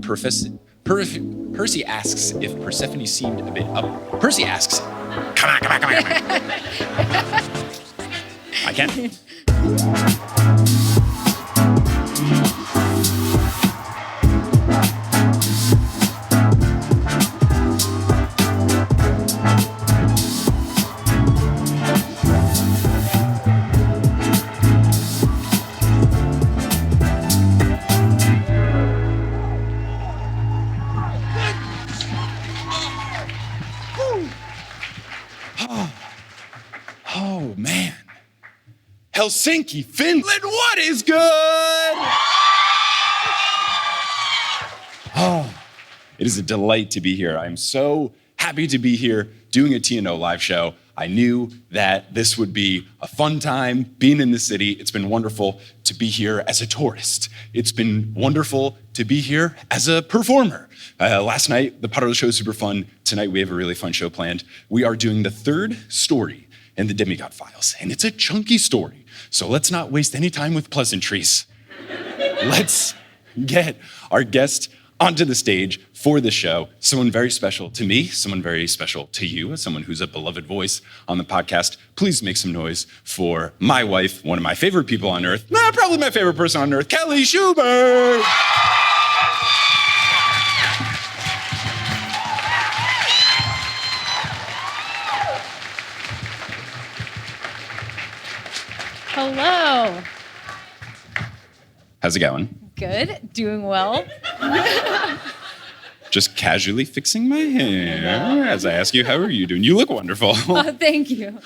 Percy asks if Persephone seemed a bit up. Percy asks, come on. I can't. Oh, man. Helsinki, Finland, what is good? Oh, it is a delight to be here. I'm so happy to be here doing a TNO live show. I knew that this would be a fun time being in the city. It's been wonderful to be here as a tourist. It's been wonderful to be here as a performer. Last night, the part of the show was super fun. Tonight, we have a really fun show planned. We are doing the third story in the Demigod Files, and it's a chunky story. So let's not waste any time with pleasantries. Let's get our guest onto the stage for the show. Someone very special to me, someone very special to you, as someone who's a beloved voice on the podcast. Please make some noise for my wife, one of my favorite people on earth, probably my favorite person on earth, Kelly Schubert. Hello. How's it going? Good. Doing well. Just casually fixing my hair as I ask you, how are you doing? You look wonderful. Thank you.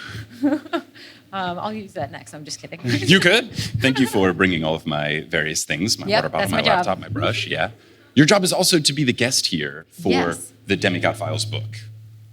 I'll use that next. I'm just kidding. You could. Thank you for bringing all of my various things, my water bottle, my laptop, my brush, yeah. Your job is also to be the guest here for the Demigod Files book.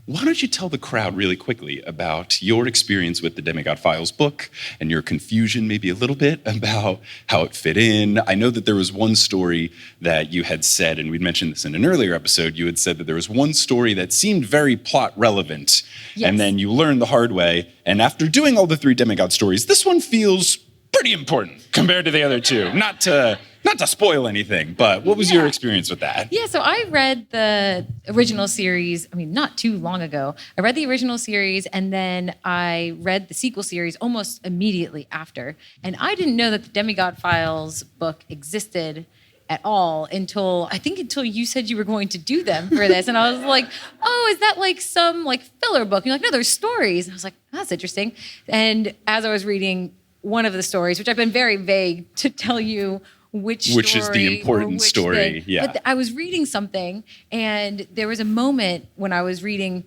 Why don't you tell the crowd really quickly about your experience with the Demigod Files book and your confusion maybe a little bit about how it fit in? I know that there was one story that you had said, and we'd mentioned this in an earlier episode, you had said that there was one story that seemed very plot relevant, and then you learned the hard way, and after doing all the three Demigod stories, this one feels pretty important compared to the other two. Not to spoil anything, but what was your experience with that? Yeah, so I read the original series, not too long ago. I read the original series, and then I read the sequel series almost immediately after. And I didn't know that the Demigod Files book existed at all until you said you were going to do them for this. And I was like, oh, is that like some like filler book? And you're like, no, there's stories. And I was like, that's interesting. And as I was reading one of the stories, which I've been very vague to tell you which is the important story. Yeah. But I was reading something, and there was a moment when I was reading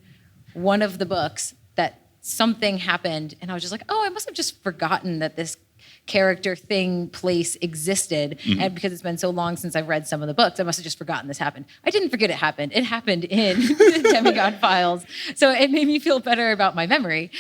one of the books that something happened, and I was just like, oh, I must have just forgotten that this character, thing, place existed. And because it's been so long since I've read some of the books, I must have just forgotten this happened. I didn't forget it happened. It happened in the Demigod Files. So it made me feel better about my memory,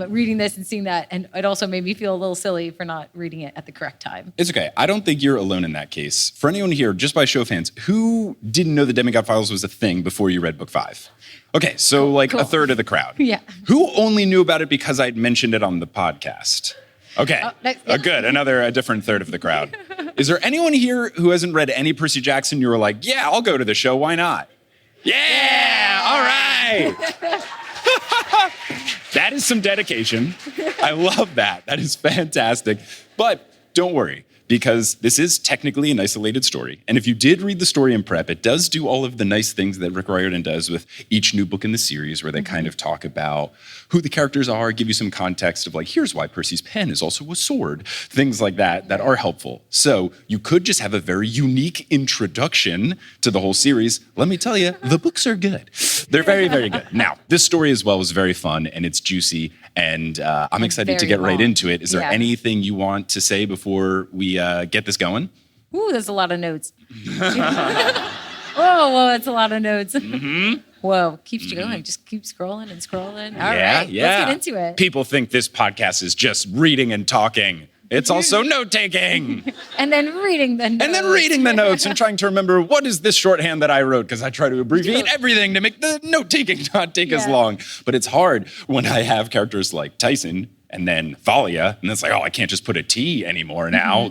reading this and seeing that. And it also made me feel a little silly for not reading it at the correct time. It's okay. I don't think you're alone in that case. For anyone here, just by show of hands, who didn't know the Demigod Files was a thing before you read book 5? Okay, so cool. A third of the crowd. Yeah. Who only knew about it because I'd mentioned it on the podcast? Okay, good. A different third of the crowd. Is there anyone here who hasn't read any Percy Jackson? You were like, yeah, I'll go to the show. Why not? Yeah, all right. That is some dedication. I love that. That is fantastic. But don't worry, because this is technically an isolated story. And if you did read the story in prep, it does do all of the nice things that Rick Riordan does with each new book in the series, where they kind of talk about who the characters are, give you some context of like, here's why Percy's pen is also a sword, things like that are helpful. So you could just have a very unique introduction to the whole series. Let me tell you, the books are good. They're very, very good. Now, this story as well was very fun, and it's juicy, and I'm excited to get right into it. Is there anything you want to say before we get this going? Ooh, there's a lot of notes. Whoa, that's a lot of notes. Whoa, keeps going. Just keep scrolling and scrolling. All right, let's get into it. People think this podcast is just reading and talking. It's also note-taking. And then reading the notes. And trying to remember, what is this shorthand that I wrote? Because I try to abbreviate everything to make the note-taking not take as long. But it's hard when I have characters like Tyson and then Thalia. And it's like, oh, I can't just put a T anymore now.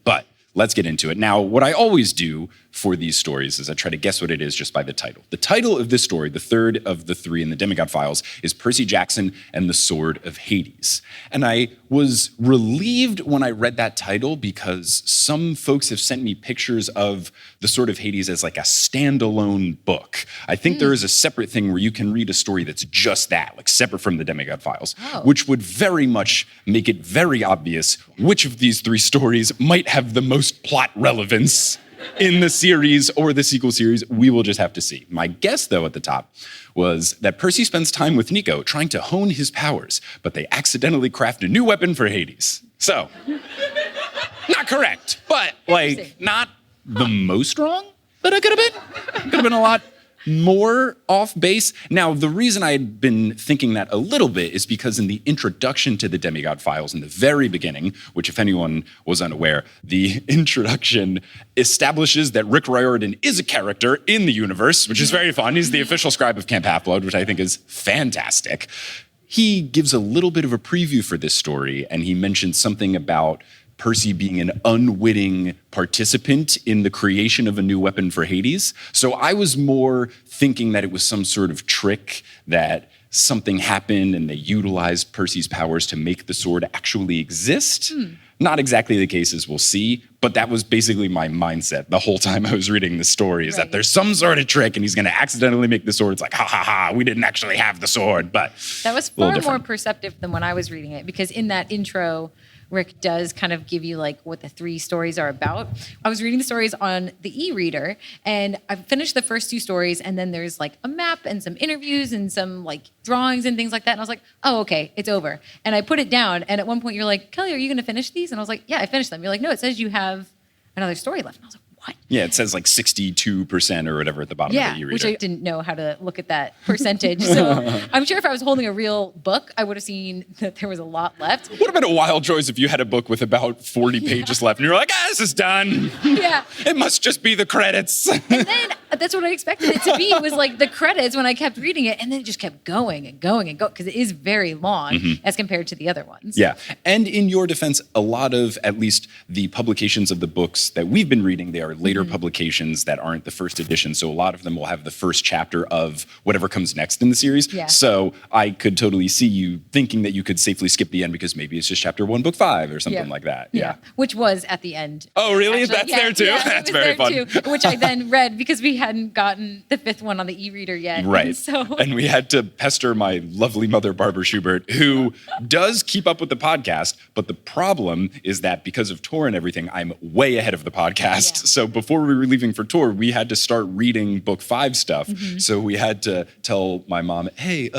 But let's get into it. Now, what I always do for these stories is I try to guess what it is just by the title. The title of this story, the third of the three in the Demigod Files, is Percy Jackson and the Sword of Hades. And I was relieved when I read that title because some folks have sent me pictures of the Sword of Hades as like a standalone book. I think there is a separate thing where you can read a story that's just that, like separate from the Demigod Files, which would very much make it very obvious which of these three stories might have the most plot relevance in the series or the sequel series. We will just have to see. My guess, though, at the top was that Percy spends time with Nico trying to hone his powers, but they accidentally craft a new weapon for Hades. So, not correct, but like not the most wrong that I could have been. Could have been a lot more off base. Now, the reason I had been thinking that a little bit is because in the introduction to the Demigod Files in the very beginning, which if anyone was unaware, the introduction establishes that Rick Riordan is a character in the universe, which is very fun. He's the official scribe of Camp Half-Blood, which I think is fantastic. He gives a little bit of a preview for this story, and he mentions something about Percy being an unwitting participant in the creation of a new weapon for Hades. So I was more thinking that it was some sort of trick, that something happened and they utilized Percy's powers to make the sword actually exist. Not exactly the case, as we'll see, but that was basically my mindset the whole time I was reading the story, is that there's some sort of trick and he's going to accidentally make the sword. It's like, ha, ha, ha, we didn't actually have the sword, but that was far more perceptive than when I was reading it, because in that intro, Rick does kind of give you like what the three stories are about. I was reading the stories on the e-reader, and I finished the first two stories, and then there's like a map and some interviews and some like drawings and things like that. And I was like, oh, okay, it's over. And I put it down, and at one point you're like, Kelly, are you going to finish these? And I was like, yeah, I finished them. You're like, no, it says you have another story left. And I was like, what? Yeah, it says like 62% or whatever at the bottom of the e-reader. Which I didn't know how to look at that percentage. So I'm sure if I was holding a real book, I would have seen that there was a lot left. Would have been a wild choice if you had a book with about 40 pages left and you're like, this is done. Yeah. It must just be the credits. And then that's what I expected it to be. It was like the credits when I kept reading it, and then it just kept going and going and going, because it is very long as compared to the other ones. Yeah. And in your defense, a lot of, at least the publications of the books that we've been reading, they are later publications that aren't the first edition. So a lot of them will have the first chapter of whatever comes next in the series. Yeah. So I could totally see you thinking that you could safely skip the end because maybe it's just chapter 1, book 5 or something like that. Yeah. Which was at the end. Oh, really? Actually, That's there too? That's very fun. Too, which I then read because we hadn't gotten the 5th one on the e-reader yet. Right. And and we had to pester my lovely mother, Barbara Schubert, who does keep up with the podcast. But the problem is that because of tour and everything, I'm way ahead of the podcast. Yeah. So before we were leaving for tour, we had to start reading book 5 stuff. So we had to tell my mom, hey,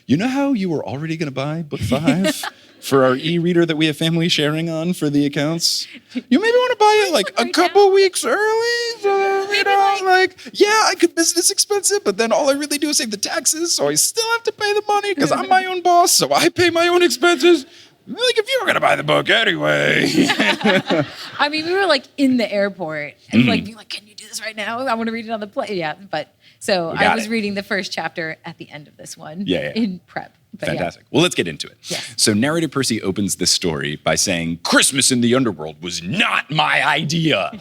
you know how you were already going to buy book 5? For our e-reader that we have family sharing on for the accounts, you maybe want to buy it like a couple weeks early. So, you know, like, yeah, I could business expense it, but then all I really do is save the taxes, so I still have to pay the money because I'm my own boss, so I pay my own expenses. Like, if you were going to buy the book anyway. I mean, we were like in the airport and like being like, can you do this right now? I want to read it on the plane. Yeah, but so I was reading the first chapter at the end of this one in prep. But fantastic. Well, let's get into it. Yes. So narrator Percy opens this story by saying, Christmas in the Underworld was not my idea.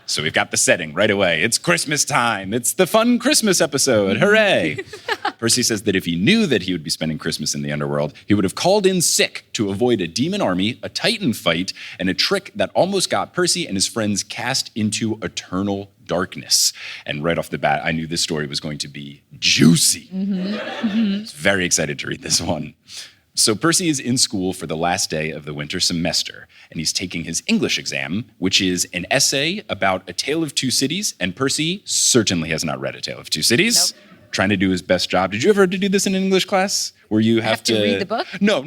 So we've got the setting right away. It's Christmas time. It's the fun Christmas episode. Hooray. Percy says that if he knew that he would be spending Christmas in the Underworld, he would have called in sick to avoid a demon army, a titan fight, and a trick that almost got Percy and his friends cast into eternal darkness. And right off the bat, I knew this story was going to be juicy. I was very excited to read this one. So Percy is in school for the last day of the winter semester, and he's taking his English exam, which is an essay about A Tale of Two Cities, and Percy certainly has not read A Tale of Two Cities. Nope. Trying to do his best job. Did you ever have to do this in an English class? Where you have to read the book? No,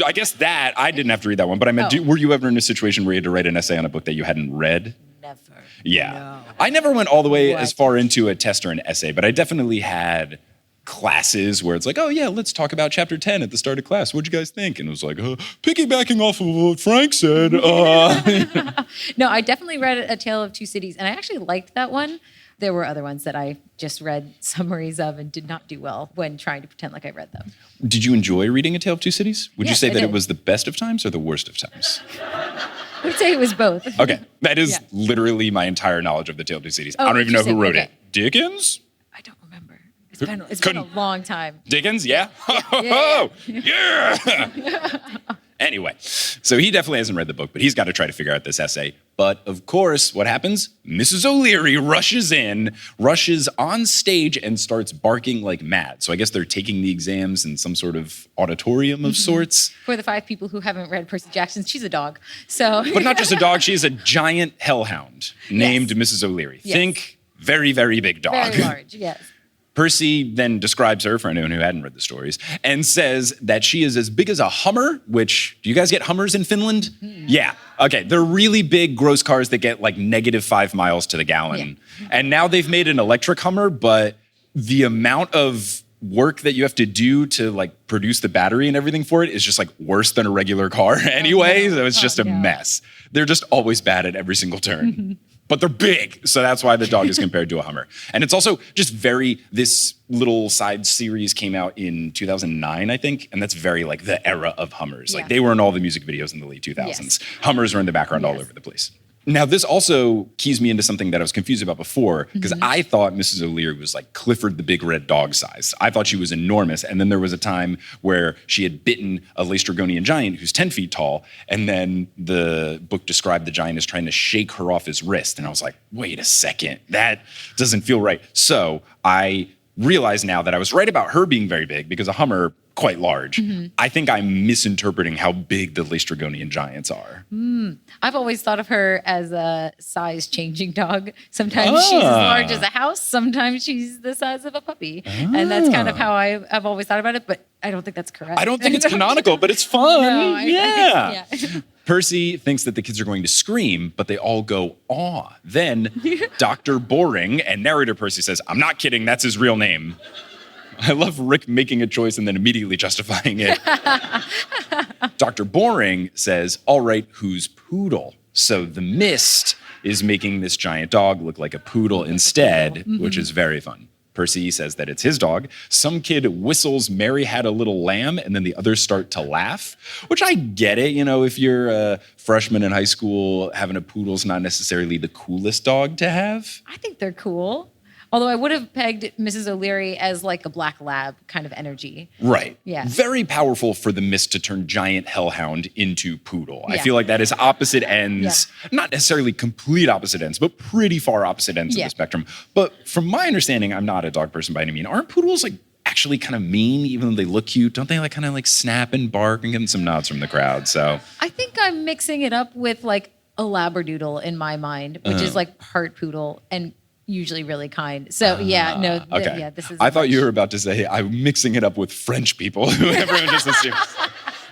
I guess that, I didn't have to read that one, but I meant, were you ever in a situation where you had to write an essay on a book that you hadn't read? Never. Yeah. No. I never went all the way as far into a test or an essay, but I definitely had classes where it's like, oh yeah, let's talk about chapter 10 at the start of class. What'd you guys think? And it was like, piggybacking off of what Frank said. No, I definitely read A Tale of Two Cities, and I actually liked that one. There were other ones that I just read summaries of and did not do well when trying to pretend like I read them. Did you enjoy reading A Tale of Two Cities? Would you say that it was the best of times or the worst of times? would say it was both. Okay, that is literally my entire knowledge of the Tale of Two Cities. I don't even know who wrote it. Dickens? I don't remember. It's been a long time. Dickens, yeah? Yeah! Anyway, so he definitely hasn't read the book, but he's got to try to figure out this essay. But of course, what happens? Mrs. O'Leary rushes on stage and starts barking like mad. So I guess they're taking the exams in some sort of auditorium of sorts. For the 5 people who haven't read Percy Jackson, she's a dog. So, But not just a dog, she's a giant hellhound named Mrs. O'Leary. Yes. Think very, very big dog. Very large, yes. Percy then describes her, for anyone who hadn't read the stories, and says that she is as big as a Hummer, which, do you guys get Hummers in Finland? Yeah. Okay, they're really big, gross cars that get like -5 miles to the gallon. Yeah. And now they've made an electric Hummer, but the amount of work that you have to do to like produce the battery and everything for it is just like worse than a regular car anyway. So it's just a mess. They're just always bad at every single turn. But they're big, so that's why the dog is compared to a Hummer. And it's also just this little side series came out in 2009, I think, and that's very like the era of Hummers. Like they were in all the music videos in the late 2000s. Yes. Hummers were in the background all over the place. Now, this also keys me into something that I was confused about before, because I thought Mrs. O'Leary was like Clifford the Big Red Dog size. I thought she was enormous. And then there was a time where she had bitten a Laestrygonian giant who's 10 feet tall. And then the book described the giant as trying to shake her off his wrist. And I was like, wait a second, that doesn't feel right. So I realize now that I was right about her being very big, because a Hummer, quite large. I think I'm misinterpreting how big the Laestrygonian giants are. I've always thought of her as a size-changing dog. Sometimes she's as large as a house. Sometimes she's the size of a puppy. And that's kind of how I've always thought about it, but I don't think that's correct. I don't think it's canonical, but it's fun. No, yeah. Percy thinks that the kids are going to scream, but they all go, aw. Then Dr. Boring, and narrator Percy says, I'm not kidding, that's his real name. I love Rick making a choice and then immediately justifying it. Dr. Boring says, all right, who's Poodle? So the mist is making this giant dog look like a poodle instead, which is very fun. Percy says that it's his dog. Some kid whistles Mary Had a Little Lamb, and then the others start to laugh, which I get it. You know, if you're a freshman in high school, having a poodle's not necessarily the coolest dog to have. I think they're cool. Although I would have pegged Mrs. O'Leary as like a black lab kind of energy. Right. Yeah. Very powerful for the mist to turn giant hellhound into poodle. I feel like that is opposite ends, not necessarily complete opposite ends, but pretty far opposite ends of the spectrum. But from my understanding, I'm not a dog person by any means. Aren't poodles like actually kind of mean, even though they look cute? Don't they like kind of like snap and bark? and getting some nods from the crowd? So I think I'm mixing it up with like a labradoodle in my mind, which is like part poodle and usually really kind. So this is. I thought you were about to say I'm mixing it up with French people who everyone just assumes,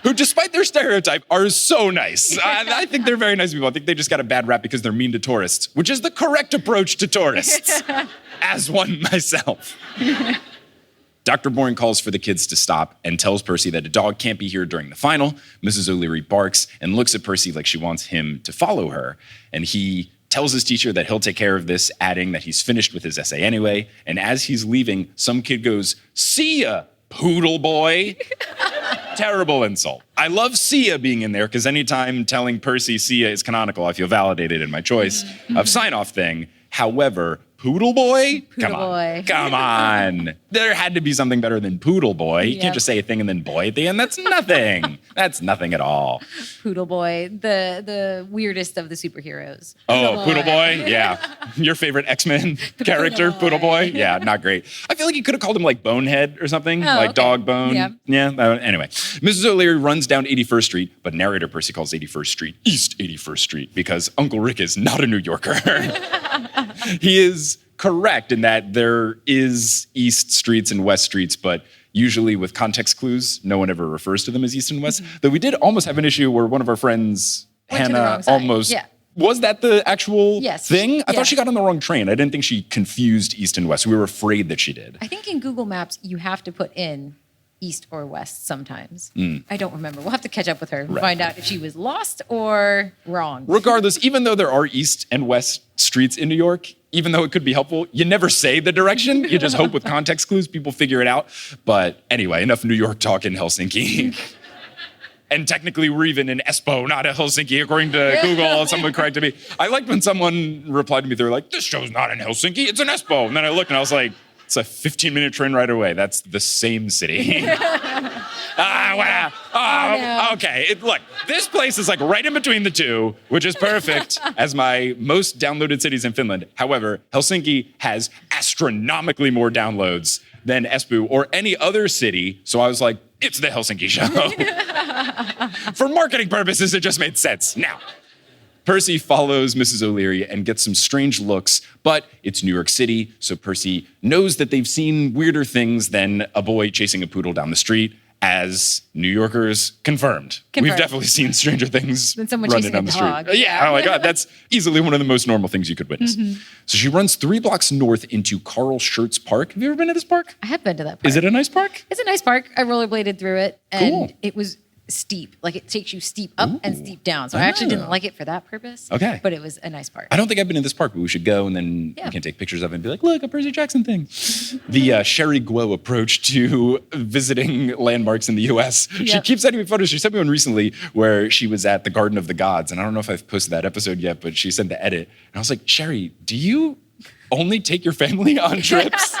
who despite their stereotype are so nice. I think they're very nice people. I think they just got a bad rap because they're mean to tourists, which is the correct approach to tourists, as one myself. Dr. Boring calls for the kids to stop and tells Percy that a dog can't be here during the final. Mrs. O'Leary barks and looks at Percy like she wants him to follow her, and he tells his teacher that he'll take care of this, adding that he's finished with his essay anyway. And as he's leaving, some kid goes, "See ya, poodle boy." Terrible insult. I love "see ya" being in there, because anytime telling Percy "see ya" is canonical, I feel validated in my choice of sign-off thing. However, poodle boy? Come on. There had to be something better than poodle boy. You can't just say a thing and then boy at the end. That's nothing. That's nothing at all. Poodle boy, the weirdest of the superheroes. Oh, poodle boy? Yeah. Your favorite X-Men character, poodle boy? Yeah, not great. I feel like you could have called him like Bonehead or something, Dog Bone. Yeah. Anyway, Mrs. O'Leary runs down 81st Street, but narrator Percy calls 81st Street East 81st Street because Uncle Rick is not a New Yorker. He is correct in that there is East Streets and West Streets, but usually with context clues, no one ever refers to them as East and West. Though we did almost have an issue where one of our friends, Hannah, almost... Was that the actual thing? I thought she got on the wrong train. I didn't think she confused East and West. We were afraid that she did. I think in Google Maps, you have to put in East or West sometimes. I don't remember. We'll have to catch up with her and find out if she was lost or wrong. Regardless, even though there are East and West streets in New York, even though it could be helpful, you never say the direction. You just hope with context clues people figure it out. But anyway, enough New York talk in Helsinki. And technically, we're even in Espoo, not at Helsinki, according to Google. Someone corrected me. I liked when someone replied to me, they were like, this show's not in Helsinki, it's in Espoo. And then I looked and I was like, it's a 15-minute train ride away. That's the same city. Okay. Look, this place is like right in between the two, which is perfect as my most downloaded cities in Finland. However, Helsinki has astronomically more downloads than Espoo or any other city. So I was like, it's the Helsinki show. For marketing purposes, it just made sense. Now, Percy follows Mrs. O'Leary and gets some strange looks, but it's New York City, so Percy knows that they've seen weirder things than a boy chasing a poodle down the street, as New Yorkers confirmed. We've definitely seen stranger things than someone running chasing down a the dog. street. Yeah, oh my God, that's easily one of the most normal things you could witness. So she runs 3 blocks north into Schurtz Park. Have you ever been to this park? I have been to that park. Is it a nice park? It's a nice park. I rollerbladed through it, and Cool. it was steep. Like, it takes you steep up and steep down. So I actually didn't like it for that purpose. Okay. But it was a nice park. I don't think I've been in this park, but we should go and then we can take pictures of it and be like, look, a Percy Jackson thing. The Sherry Guo approach to visiting landmarks in the U.S. She keeps sending me photos. She sent me one recently where she was at the Garden of the Gods. And I don't know if I've posted that episode yet, but she sent the edit. And I was like, Sherry, do you only take your family on trips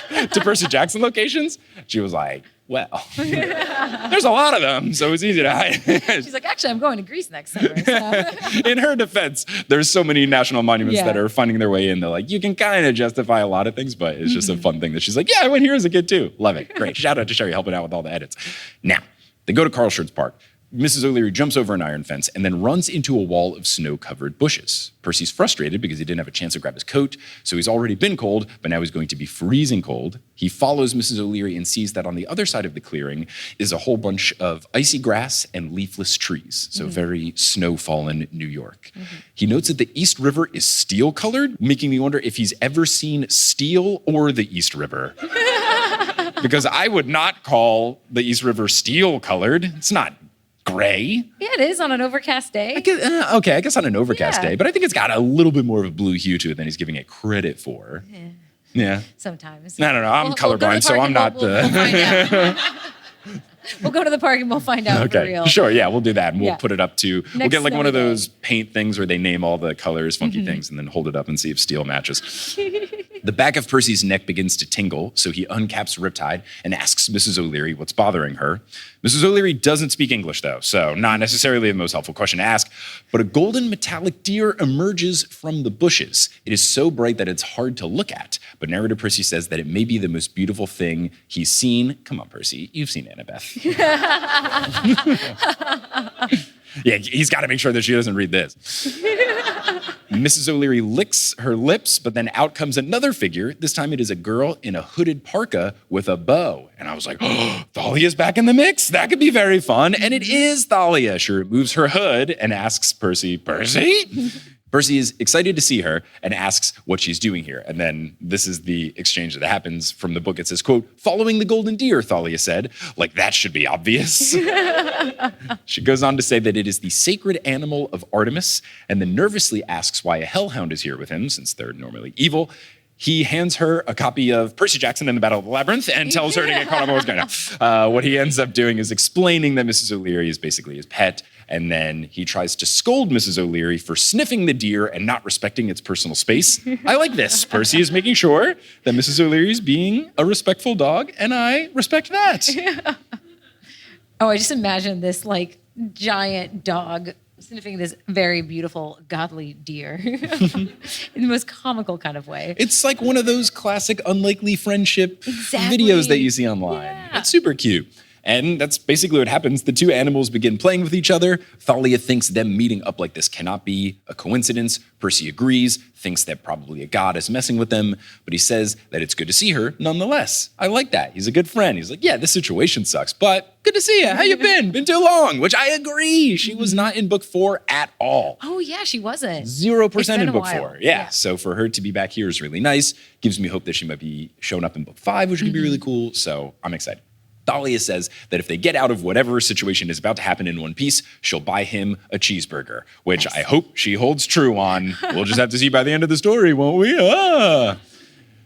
to Percy Jackson locations? She was like, well, there's a lot of them, so it's easy to hide. She's like, actually, I'm going to Greece next summer. So. In her defense, there's so many national monuments that are finding their way in. They're like, you can kind of justify a lot of things, but it's just a fun thing that she's like, yeah, I went here as a kid too. Love it. Great. Shout out to Sherry helping out with all the edits. Now, they go to Schurtz Park. Mrs. O'Leary jumps over an iron fence and then runs into a wall of snow-covered bushes. Percy's frustrated because he didn't have a chance to grab his coat, so he's already been cold, but now he's going to be freezing cold. He follows Mrs. O'Leary and sees that on the other side of the clearing is a whole bunch of icy grass and leafless trees, so very snow-fallen New York. He notes that the East River is steel-colored, making me wonder if he's ever seen steel or the East River. Because I would not call the East River steel-colored. It's not gray. Yeah, it is on an overcast day. I guess on an overcast day, but I think it's got a little bit more of a blue hue to it than he's giving it credit for. Yeah. Sometimes. No. I'm colorblind, so I'm not We'll find out. We'll go to the park and we'll find out for real. Sure, yeah, we'll do that. And we'll put it up to, we'll get like one of snowy those paint things where they name all the colors, funky things, and then hold it up and see if steel matches. The back of Percy's neck begins to tingle, so he uncaps Riptide and asks Mrs. O'Leary what's bothering her. Mrs. O'Leary doesn't speak English, though, so not necessarily the most helpful question to ask, but a golden metallic deer emerges from the bushes. It is so bright that it's hard to look at, but narrator Percy says that it may be the most beautiful thing he's seen. Come on, Percy, you've seen Annabeth. Yeah, he's got to make sure that she doesn't read this. Mrs. O'Leary licks her lips, but then out comes another figure. This time it is a girl in a hooded parka with a bow. And I was like, oh, Thalia's back in the mix. That could be very fun. And it is Thalia. She removes her hood and asks Percy, Percy? Percy is excited to see her and asks what she's doing here. And then this is the exchange that happens from the book. It says, quote, following the golden deer, Thalia said. Like, that should be obvious. She goes on to say that it is the sacred animal of Artemis, and then nervously asks why a hellhound is here with him, since they're normally evil. He hands her a copy of Percy Jackson and the Battle of the Labyrinth and tells her to get caught up on what's going on. What he ends up doing is explaining that Mrs. O'Leary is basically his pet, and then he tries to scold Mrs. O'Leary for sniffing the deer and not respecting its personal space. I like this. Percy is making sure that Mrs. O'Leary is being a respectful dog, and I respect that. Oh, I just imagine this like giant dog sniffing this very beautiful, godly deer in the most comical kind of way. It's like one of those classic unlikely friendship videos that you see online. Yeah. It's super cute. And that's basically what happens. The two animals begin playing with each other. Thalia thinks them meeting up like this cannot be a coincidence. Percy agrees, thinks that probably a god is messing with them, but he says that it's good to see her nonetheless. I like that. He's a good friend. He's like, yeah, this situation sucks, but good to see you. How you been? Been too long, which I agree. She was not in book 4 at all. Oh, yeah, she wasn't. 0% in book 4. Yeah. Yeah. So for her to be back here is really nice. Gives me hope that she might be showing up in book 5, which could be really cool. So I'm excited. Thalia says that if they get out of whatever situation is about to happen in One Piece, she'll buy him a cheeseburger, which I hope she holds true on. We'll just have to see by the end of the story, won't we?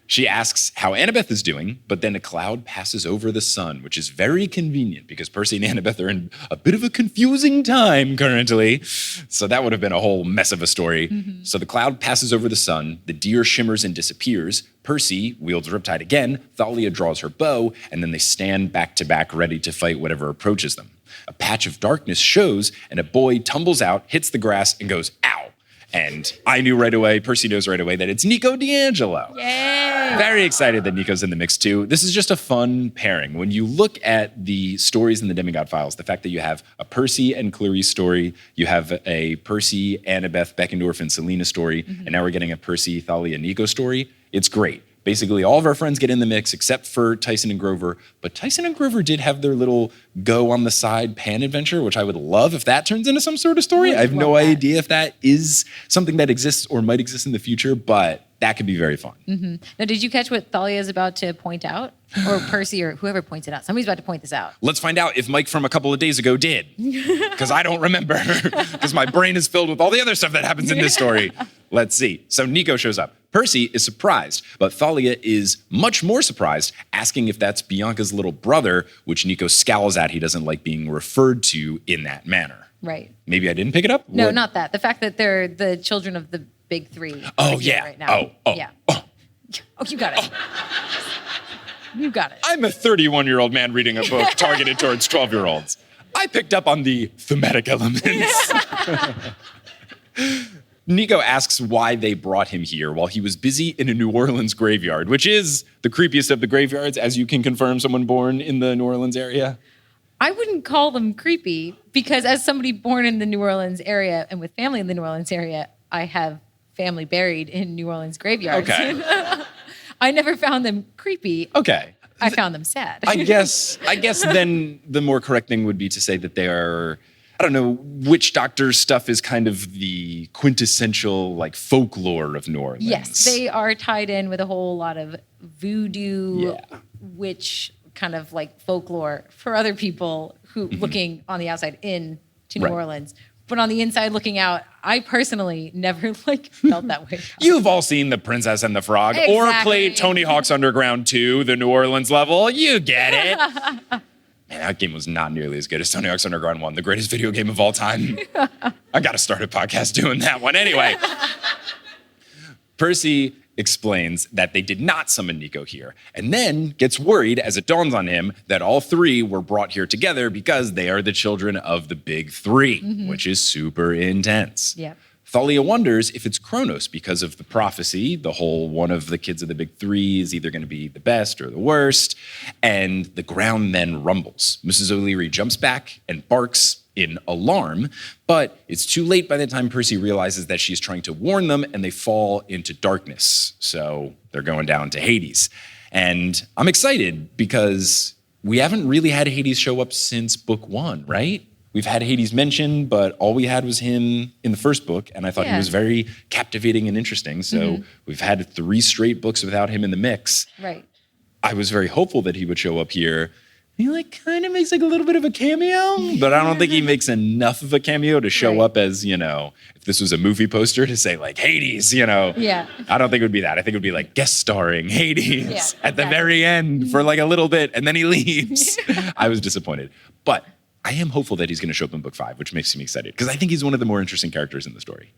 She asks how Annabeth is doing, but then a cloud passes over the sun, which is very convenient because Percy and Annabeth are in a bit of a confusing time currently. So that would have been a whole mess of a story. So the cloud passes over the sun, the deer shimmers and disappears. Percy wields Riptide again, Thalia draws her bow, and then they stand back to back ready to fight whatever approaches them. A patch of darkness shows, and a boy tumbles out, hits the grass, and goes, ow. And I knew right away, Percy knows right away, that it's Nico D'Angelo. Yay! Very excited that Nico's in the mix too. This is just a fun pairing. When you look at the stories in the Demigod Files, the fact that you have a Percy and Clarice story, you have a Percy, Annabeth, Beckendorf, and Selena story, and now we're getting a Percy, Thalia, and Nico story, it's great. Basically, all of our friends get in the mix except for Tyson and Grover. But Tyson and Grover did have their little go on the side pan adventure, which I would love if that turns into some sort of story. I have no idea if that is something that exists or might exist in the future, but that could be very fun. Now, did you catch what Thalia is about to point out? Or Percy or whoever points it out. Somebody's about to point this out. Let's find out if Mike from a couple of days ago did. Because I don't remember. Because my brain is filled with all the other stuff that happens in this story. Let's see. So Nico shows up. Percy is surprised, but Thalia is much more surprised, asking if that's Bianca's little brother, which Nico scowls at. He doesn't like being referred to in that manner. Right. Maybe I didn't pick it up? No, not that. The fact that they're the children of the big three. Oh, yeah. Right now. Yeah. Oh, you got it. You got it. I'm a 31-year-old man reading a book targeted towards 12-year-olds. I picked up on the thematic elements. Nico asks why they brought him here while he was busy in a New Orleans graveyard, which is the creepiest of the graveyards, as you can confirm, someone born in the New Orleans area. I wouldn't call them creepy because as somebody born in the New Orleans area and with family in the New Orleans area, I have family buried in New Orleans graveyards. Okay. I never found them creepy. Okay. I found them sad. I guess then the more correct thing would be to say that they are, I don't know, witch doctor stuff is kind of the quintessential like folklore of New Orleans. Yes, they are tied in with a whole lot of voodoo, witch kind of like folklore for other people who looking on the outside in to New Orleans. But on the inside looking out, I personally never felt that way. You've all seen The Princess and the Frog or played Tony Hawk's Underground 2, the New Orleans level. You get it. Man, that game was not nearly as good as Tony Hawk's Underground 1, the greatest video game of all time. I got to start a podcast doing that one. Anyway, Percy explains that they did not summon Nico here, and then gets worried as it dawns on him that all three were brought here together because they are the children of the big three, which is super intense. Yeah. Thalia wonders if it's Kronos because of the prophecy, the whole one of the kids of the big three is either going to be the best or the worst, and the ground then rumbles. Mrs. O'Leary jumps back and barks in alarm, but it's too late by the time Percy realizes that she's trying to warn them, and they fall into darkness. So they're going down to Hades. And I'm excited because we haven't really had Hades show up since book 1, right? We've had Hades mentioned, but all we had was him in the first book, and I thought he was very captivating and interesting. So we've had 3 straight books without him in the mix. Right. I was very hopeful that he would show up here. He kind of makes a little bit of a cameo, but I don't think he makes enough of a cameo to show up as, if this was a movie poster to say Hades, Yeah. I don't think it would be that. I think it would be guest starring Hades at the very end for a little bit, and then he leaves. I was disappointed. But I am hopeful that he's going to show up in book 5, which makes me excited because I think he's one of the more interesting characters in the story.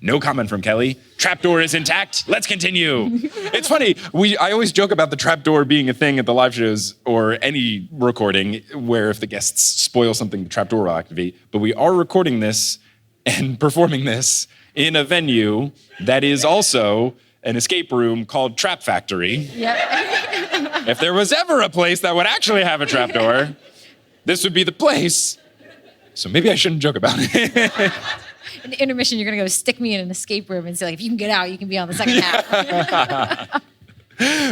No comment from Kelly. Trapdoor is intact. Let's continue. It's funny. I always joke about the trapdoor being a thing at the live shows or any recording where if the guests spoil something, the trapdoor will activate. But we are recording this and performing this in a venue that is also an escape room called Trap Factory. Yep. If there was ever a place that would actually have a trapdoor, this would be the place. So maybe I shouldn't joke about it. In the intermission, you're going to go stick me in an escape room and say, if you can get out, you can be on the second half.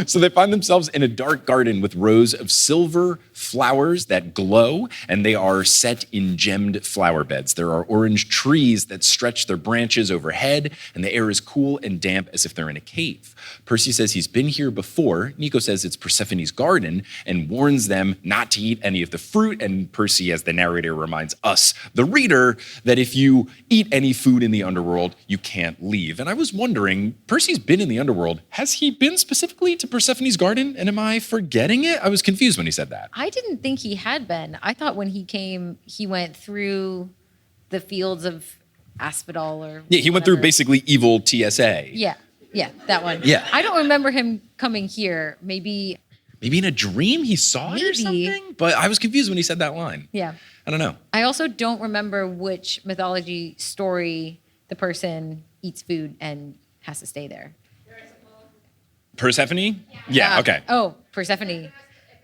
So they find themselves in a dark garden with rows of silver, flowers that glow, and they are set in gemmed flower beds. There are orange trees that stretch their branches overhead, and the air is cool and damp as if they're in a cave. Percy says he's been here before. Nico says it's Persephone's garden and warns them not to eat any of the fruit. And Percy, as the narrator, reminds us, the reader, that if you eat any food in the underworld, you can't leave. And I was wondering, Percy's been in the underworld. Has he been specifically to Persephone's garden? And am I forgetting it? I was confused when he said that. I didn't think he had been. I thought when he came, he went through the fields of Asphodel or Yeah, he went through basically evil TSA. Yeah, that one. Yeah. I don't remember him coming here. Maybe in a dream he saw it or something? But I was confused when he said that line. Yeah. I don't know. I also don't remember which mythology story the person eats food and has to stay there. Persephone? Yeah, okay. Oh, Persephone.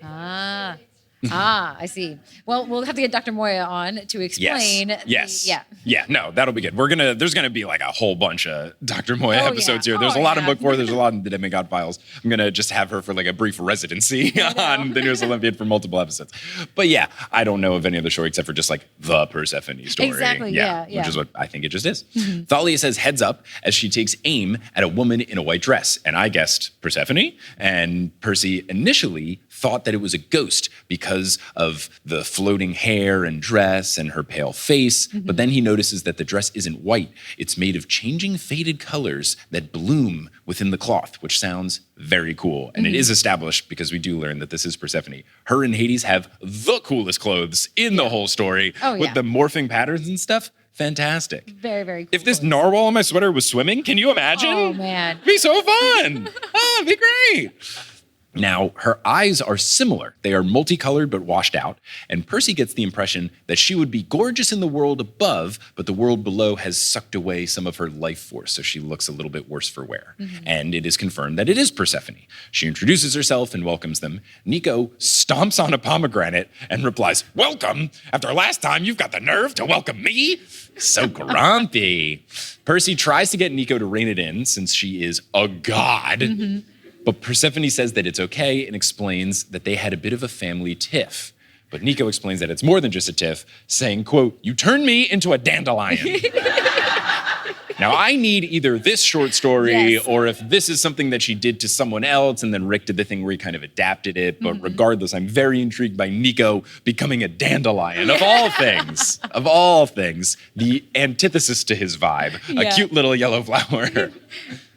I see. Well, we'll have to get Dr. Moya on to explain. Yes. Yeah, no, that'll be good. There's gonna be like a whole bunch of Dr. Moya episodes here. There's a lot in book 4, there's a lot in the Demigod Files. I'm gonna just have her for like a brief residency on the newest Olympian for multiple episodes. But yeah, I don't know of any other story except for just like the Persephone story. Exactly, yeah. Which is what I think it just is. Mm-hmm. Thalia says heads up as she takes aim at a woman in a white dress. And I guessed Persephone. And Percy initially thought that it was a ghost because of the floating hair and dress and her pale face. Mm-hmm. But then he notices that the dress isn't white. It's made of changing faded colors that bloom within the cloth, which sounds very cool. And it is established, because we do learn that this is Persephone. Her and Hades have the coolest clothes in the whole story with the morphing patterns and stuff. Fantastic. Very, very cool. If this narwhal on my sweater was swimming, can you imagine? Oh, man. It'd be so fun. It'd be great. Now, her eyes are similar. They are multicolored but washed out, and Percy gets the impression that she would be gorgeous in the world above, but the world below has sucked away some of her life force, so she looks a little bit worse for wear. Mm-hmm. And it is confirmed that it is Persephone. She introduces herself and welcomes them. Nico stomps on a pomegranate and replies, "Welcome! After last time, you've got the nerve to welcome me?" So grumpy. Percy tries to get Nico to rein it in, since she is a god. Mm-hmm. But Persephone says that it's okay and explains that they had a bit of a family tiff. But Nico explains that it's more than just a tiff, saying, quote, "You turned me into a dandelion." Now, I need either this short story or if this is something that she did to someone else and then Rick did the thing where he kind of adapted it. But regardless, I'm very intrigued by Nico becoming a dandelion, of all things. Of all things, the antithesis to his vibe, a cute little yellow flower.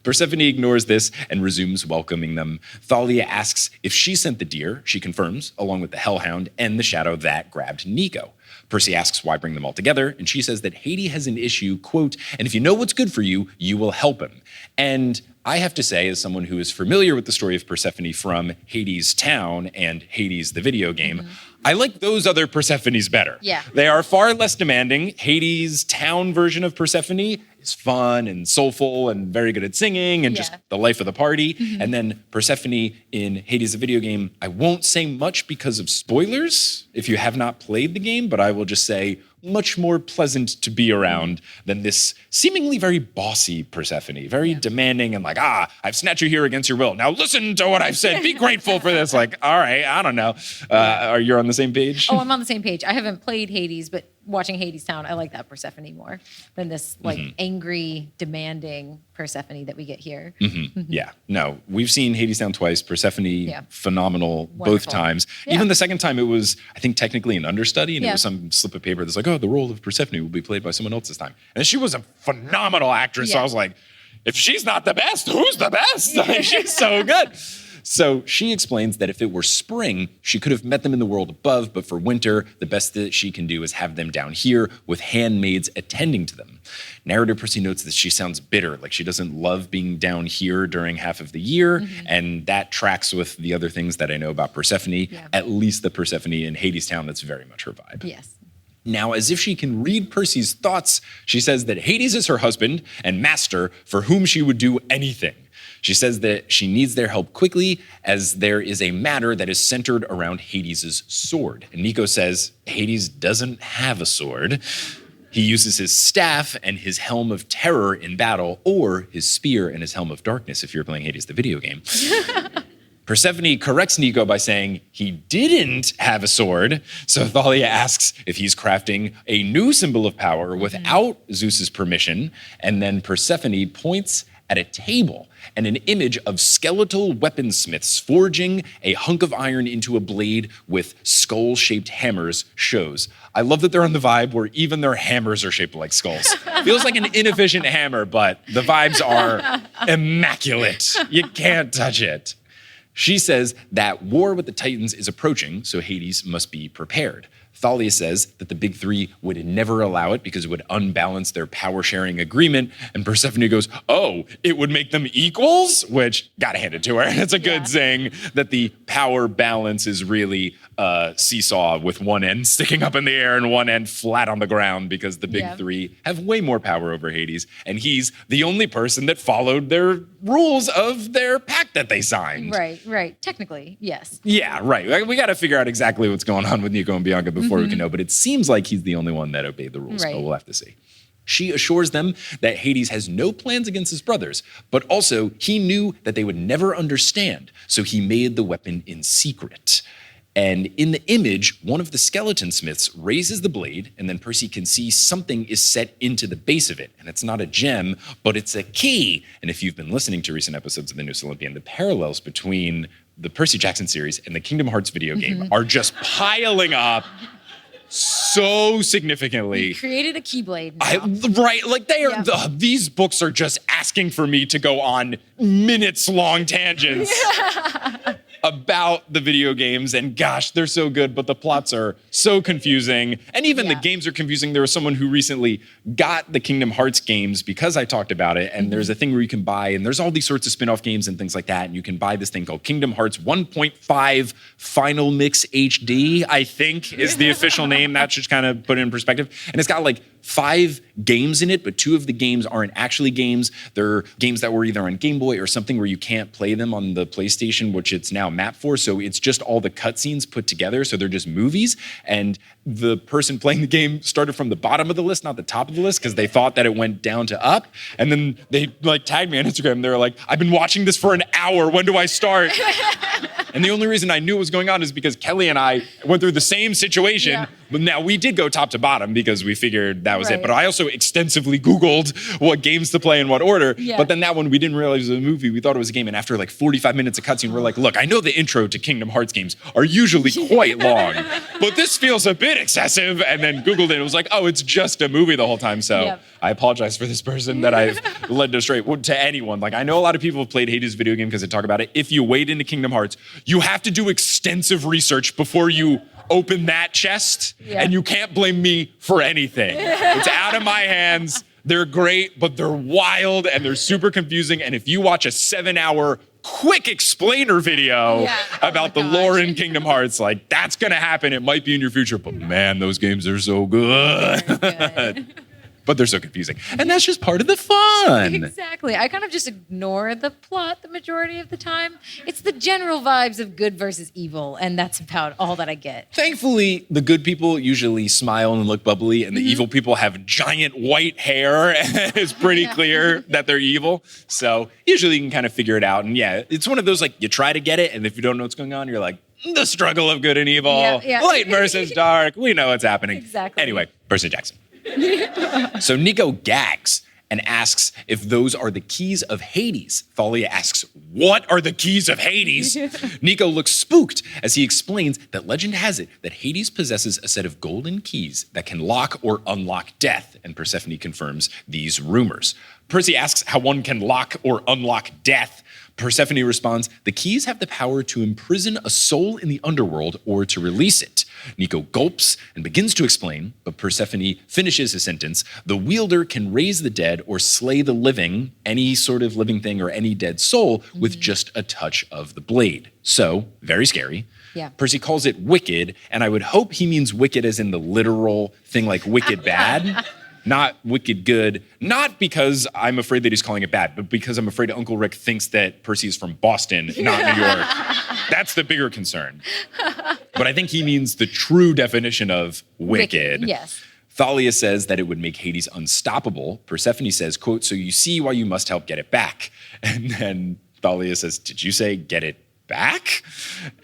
Persephone ignores this and resumes welcoming them. Thalia asks if she sent the deer. She confirms, along with the hellhound and the shadow that grabbed Nico. Percy asks why bring them all together, and she says that Hades has an issue, quote, "and if you know what's good for you, you will help him." And I have to say, as someone who is familiar with the story of Persephone from Hades Town and Hades the video game, I like those other Persephones better. Yeah. They are far less demanding. Hades Town version of Persephone is fun and soulful and very good at singing and just the life of the party. And then Persephone in Hades the video game, I won't say much because of spoilers if you have not played the game, but I will just say much more pleasant to be around than this seemingly very bossy Persephone, very demanding and like, I've snatched you here against your will. Now listen to what I've said. Be grateful for this. Like, all right, I don't know. Are you on the same page? Oh, I'm on the same page. I haven't played Hades, but watching Hades Town, I like that Persephone more than this like angry, demanding Persephone that we get here. Yeah, no, we've seen Hades Town twice. Persephone, phenomenal. Wonderful. Both times. Even the second time, it was, I think, technically an understudy, and it was some slip of paper that's like, the role of Persephone will be played by someone else this time. And she was a phenomenal actress. So I was like, if she's not the best, who's the best? I mean, she's so good. So she explains that if it were spring, she could have met them in the world above, but for winter, the best that she can do is have them down here with handmaids attending to them. Narrator Percy notes that she sounds bitter, like she doesn't love being down here during half of the year, and that tracks with the other things that I know about Persephone, at least the Persephone in Hades Town, that's very much her vibe. Yes. Now, as if she can read Percy's thoughts, she says that Hades is her husband and master for whom she would do anything. She says that she needs their help quickly as there is a matter that is centered around Hades' sword. And Nico says Hades doesn't have a sword. He uses his staff and his helm of terror in battle, or his spear and his helm of darkness if you're playing Hades the video game. Persephone corrects Nico by saying he didn't have a sword. So Thalia asks if he's crafting a new symbol of power without Zeus's permission. And then Persephone points at a table, and an image of skeletal weaponsmiths forging a hunk of iron into a blade with skull-shaped hammers shows. I love that they're on the vibe where even their hammers are shaped like skulls. Feels like an inefficient hammer, but the vibes are immaculate. You can't touch it. She says that war with the Titans is approaching, so Hades must be prepared. Thalia says that the big three would never allow it because it would unbalance their power-sharing agreement. And Persephone goes, oh, it would make them equals? Which, gotta hand it to her. It's a good saying that the power balance is really a seesaw with one end sticking up in the air and one end flat on the ground because the big three have way more power over Hades. And he's the only person that followed their rules of their pact that they signed. Right. Technically, yes. Yeah, right. We got to figure out exactly what's going on with Nico and Bianca before we can know, but it seems like he's the only one that obeyed the rules, but we'll have to see. She assures them that Hades has no plans against his brothers, but also he knew that they would never understand, so he made the weapon in secret. And in the image, one of the skeleton smiths raises the blade, and then Percy can see something is set into the base of it. And it's not a gem, but it's a key. And if you've been listening to recent episodes of the New Olympian, the parallels between the Percy Jackson series and the Kingdom Hearts video game are just piling up so significantly. You created a Keyblade now. Right, like these books are just asking for me to go on minutes-long tangents about the video games, and gosh, they're so good, but the plots are so confusing, and even the games are confusing. There was someone who recently got the Kingdom Hearts games because I talked about it, and there's a thing where you can buy, and there's all these sorts of spin-off games and things like that, and you can buy this thing called Kingdom Hearts 1.5 Final Mix HD, I think is the official name. That should kind of put it in perspective. And it's got like 5 games in it, but 2 of the games aren't actually games. They're games that were either on Game Boy or something where you can't play them on the PlayStation, which it's now mapped for. So it's just all the cutscenes put together. So they're just movies. And the person playing the game started from the bottom of the list, not the top of the list, because they thought that it went down to up. And then they tagged me on Instagram. They're like, I've been watching this for an hour. When do I start? And the only reason I knew what was going on is because Kelly and I went through the same situation. But now we did go top to bottom because we figured that was it. But I also extensively Googled what games to play in what order. But then that one, we didn't realize it was a movie. We thought it was a game. And after like 45 minutes of cutscene, we're like, look, I know the intro to Kingdom Hearts games are usually quite long, but this feels a bit excessive. And then Googled it. It was like, oh, it's just a movie the whole time. So I apologize for this person that I've led astray. To anyone. Like, I know a lot of people have played Hades video game because they talk about it. If you wade into Kingdom Hearts, you have to do extensive research before you open that chest, and you can't blame me for anything. It's out of my hands. They're great, but they're wild and they're super confusing. And if you watch a 7-hour quick explainer video about the lore in Kingdom Hearts, like, that's gonna happen. It might be in your future, but man, those games are so good. But they're so confusing. And that's just part of the fun. Exactly. I kind of just ignore the plot the majority of the time. It's the general vibes of good versus evil, and that's about all that I get. Thankfully, the good people usually smile and look bubbly, and the evil people have giant white hair, and it's pretty clear that they're evil. So usually you can kind of figure it out. And it's one of those, like, you try to get it, and if you don't know what's going on, you're like, the struggle of good and evil, light versus dark. We know what's happening. Exactly. Anyway, Percy Jackson. So Nico gags and asks if those are the keys of Hades. Thalia asks, what are the keys of Hades? Nico looks spooked as he explains that legend has it that Hades possesses a set of golden keys that can lock or unlock death, and Persephone confirms these rumors. Percy asks how one can lock or unlock death. Persephone responds, the keys have the power to imprison a soul in the underworld or to release it. Nico gulps and begins to explain, but Persephone finishes his sentence. The wielder can raise the dead or slay the living, any sort of living thing or any dead soul, with just a touch of the blade. So, very scary. Percy calls it wicked, and I would hope he means wicked as in the literal thing like wicked bad. Not wicked good, not because I'm afraid that he's calling it bad, but because I'm afraid Uncle Rick thinks that Percy is from Boston, not New York. That's the bigger concern. But I think he means the true definition of wicked. Yes. Thalia says that it would make Hades unstoppable. Persephone says, quote, so you see why you must help get it back. And then Thalia says, did you say get it back? back?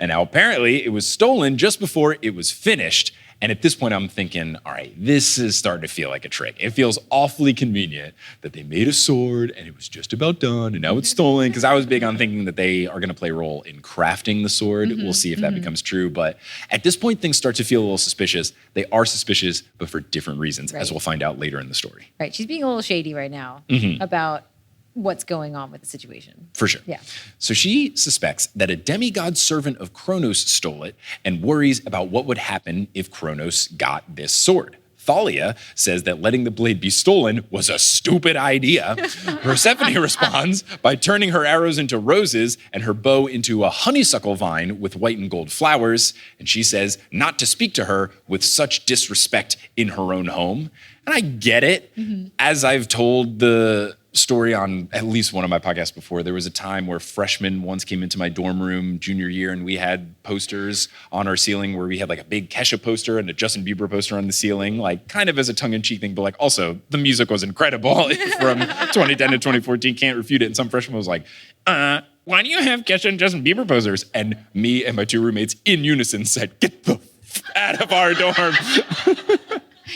And now apparently it was stolen just before it was finished. And at this point, I'm thinking, all right, this is starting to feel like a trick. It feels awfully convenient that they made a sword and it was just about done and now it's stolen. Because I was big on thinking that they are going to play a role in crafting the sword. We'll see if that becomes true. But at this point, things start to feel a little suspicious. They are suspicious, but for different reasons, as we'll find out later in the story. Right. She's being a little shady right now about what's going on with the situation. For sure. Yeah. So she suspects that a demigod servant of Kronos stole it and worries about what would happen if Kronos got this sword. Thalia says that letting the blade be stolen was a stupid idea. Persephone responds by turning her arrows into roses and her bow into a honeysuckle vine with white and gold flowers. And she says not to speak to her with such disrespect in her own home. And I get it. As I've told the story on at least one of my podcasts before, there was a time where freshmen once came into my dorm room junior year and we had posters on our ceiling where we had like a big Kesha poster and a Justin Bieber poster on the ceiling, like kind of as a tongue-in-cheek thing, but like also the music was incredible from 2010 to 2014, can't refute it. And some freshman was like, why do you have Kesha and Justin Bieber posters? And me and my two roommates in unison said, get the f out of our dorm.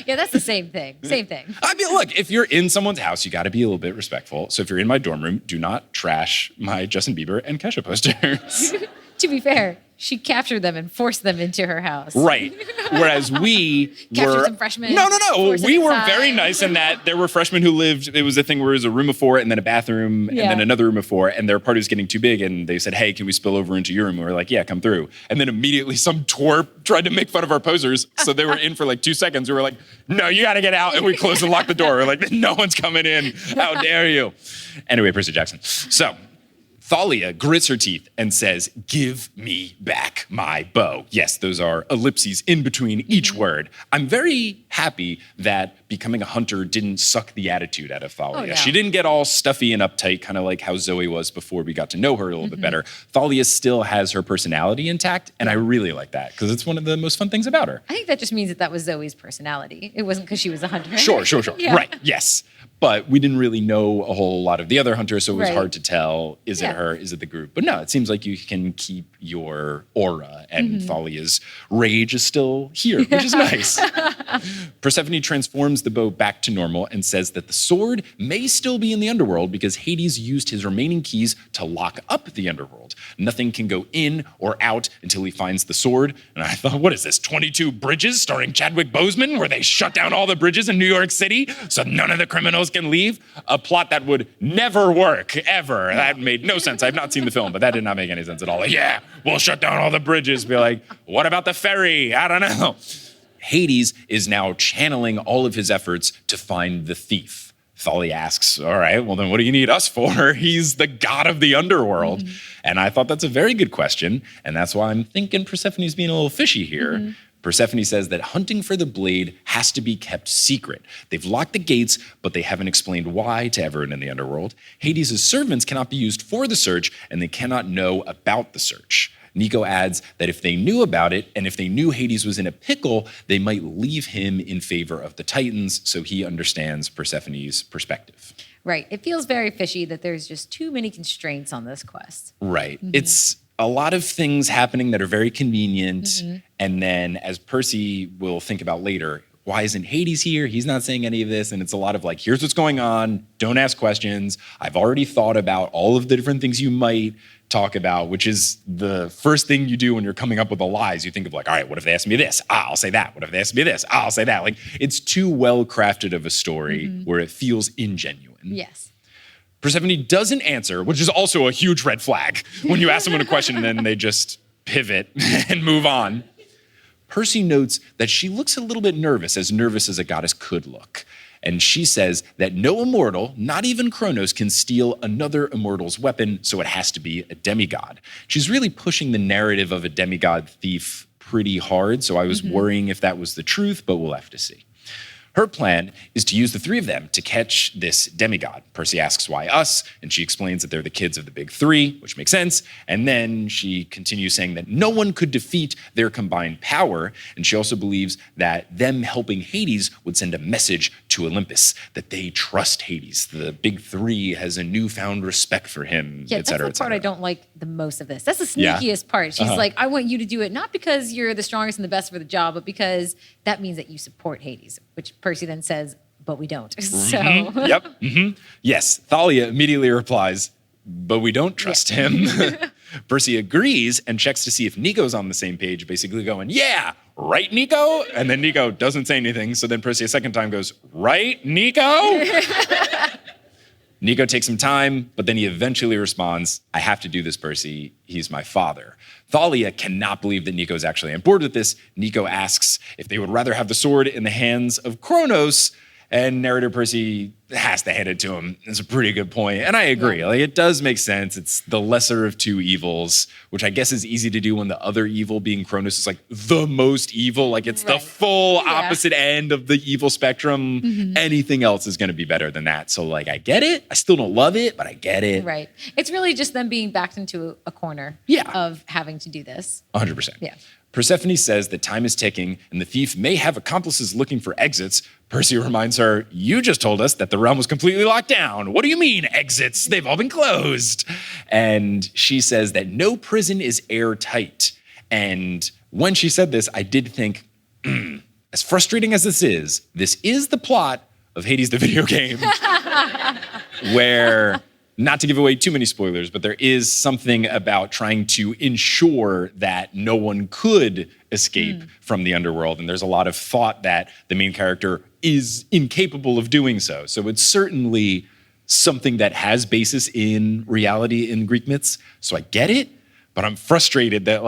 Yeah, that's the same thing. Same thing. I mean, look, if you're in someone's house, you got to be a little bit respectful. So if you're in my dorm room, do not trash my Justin Bieber and Kesha posters. To be fair, she captured them and forced them into her house. Right. Whereas we captured some freshmen. No. We were inside. very nice in that there were freshmen who lived, it was a thing where it was a room of 4 and then a bathroom and then another room of 4. And their party was getting too big and they said, hey, can we spill over into your room? And we were like, yeah, come through. And then immediately some twerp tried to make fun of our posers. So they were in for like 2 seconds. We were like, no, you got to get out. And we closed and locked the door. We're like, no one's coming in. How dare you? Anyway, Percy Jackson. So Thalia grits her teeth and says, give me back my bow. Yes, those are ellipses in between each word. I'm very happy that becoming a hunter didn't suck the attitude out of Thalia. Oh, no. She didn't get all stuffy and uptight, kind of like how Zoe was before we got to know her a little bit better. Thalia still has her personality intact, and I really like that because it's one of the most fun things about her. I think that just means that that was Zoe's personality. It wasn't because she was a hunter. Sure. Yeah. Right, yes. But we didn't really know a whole lot of the other hunters, so it was hard to tell, is it her, is it the group? But no, it seems like you can keep your aura, and Thalia's rage is still here, which is nice. Persephone transforms the bow back to normal and says that the sword may still be in the underworld because Hades used his remaining keys to lock up the underworld. Nothing can go in or out until he finds the sword. And I thought, what is this, 22 Bridges starring Chadwick Boseman, where they shut down all the bridges in New York City so none of the criminals can leave? A plot that would never work, ever. That made no sense. I've not seen the film, but that did not make any sense at all. Like, yeah, we'll shut down all the bridges. Be like, what about the ferry? I don't know. Hades is now channeling all of his efforts to find the thief. Thalia asks, all right, well then what do you need us for? He's the god of the underworld. And I thought that's a very good question. And that's why I'm thinking Persephone's being a little fishy here. Persephone says that hunting for the blade has to be kept secret. They've locked the gates, but they haven't explained why to everyone in the underworld. Hades' servants cannot be used for the search, and they cannot know about the search. Nico adds that if they knew about it, and if they knew Hades was in a pickle, they might leave him in favor of the Titans, so he understands Persephone's perspective. Right. It feels very fishy that there's just too many constraints on this quest. Right. It's a lot of things happening that are very convenient, and then as Percy will think about later, why isn't Hades here? He's not saying any of this. And it's a lot of like, here's what's going on. Don't ask questions. I've already thought about all of the different things you might talk about, which is the first thing you do when you're coming up with the lies. You think of like, all right, what if they ask me this? I'll say that. What if they ask me this? I'll say that. Like, it's too well crafted of a story where it feels ingenuine. Yes. Persephone doesn't answer, which is also a huge red flag when you ask someone a question and then they just pivot and move on. Percy notes that she looks a little bit nervous as a goddess could look. And she says that no immortal, not even Kronos, can steal another immortal's weapon, so it has to be a demigod. She's really pushing the narrative of a demigod thief pretty hard, so I was worrying if that was the truth, but we'll have to see. Her plan is to use the three of them to catch this demigod. Percy asks why us, and she explains that they're the kids of the big three, which makes sense. And then she continues saying that no one could defeat their combined power, and she also believes that them helping Hades would send a message to Olympus, that they trust Hades. The big three has a newfound respect for him, Yeah, et cetera, that's the part I don't like the most of this. That's the Yeah. sneakiest part. She's like, I want you to do it, not because you're the strongest and the best for the job, but because that means that you support Hades, which Percy then says, but we don't. So Yep. Yes. Thalia immediately replies, but we don't trust him. Percy agrees and checks to see if Nico's on the same page, basically going, yeah, right, Nico? And then Nico doesn't say anything. So then Percy a second time goes, right, Nico? Nico takes some time, but then he eventually responds, I have to do this, Percy. He's my father. Thalia cannot believe that Nico's actually on board with this. Nico asks if they would rather have the sword in the hands of Kronos, and narrator Percy has to hand it to him. It's a pretty good point. And I agree. Yeah. Like, it does make sense. It's the lesser of two evils, which I guess is easy to do when the other evil, being Kronos, is like the most evil. Like, it's the full opposite end of the evil spectrum. Anything else is going to be better than that. So, like, I get it. I still don't love it, but I get it. Right. It's really just them being backed into a corner of having to do this. 100%. Yeah. Persephone says that time is ticking and the thief may have accomplices looking for exits. Percy reminds her, you just told us that the realm was completely locked down. What do you mean, exits? They've all been closed. And she says that no prison is airtight. And when she said this, I did think, as frustrating as this is the plot of Hades the video game, where, not to give away too many spoilers, but there is something about trying to ensure that no one could escape from the underworld. And there's a lot of thought that the main character is incapable of doing so. So it's certainly something that has basis in reality in Greek myths. So I get it, but I'm frustrated that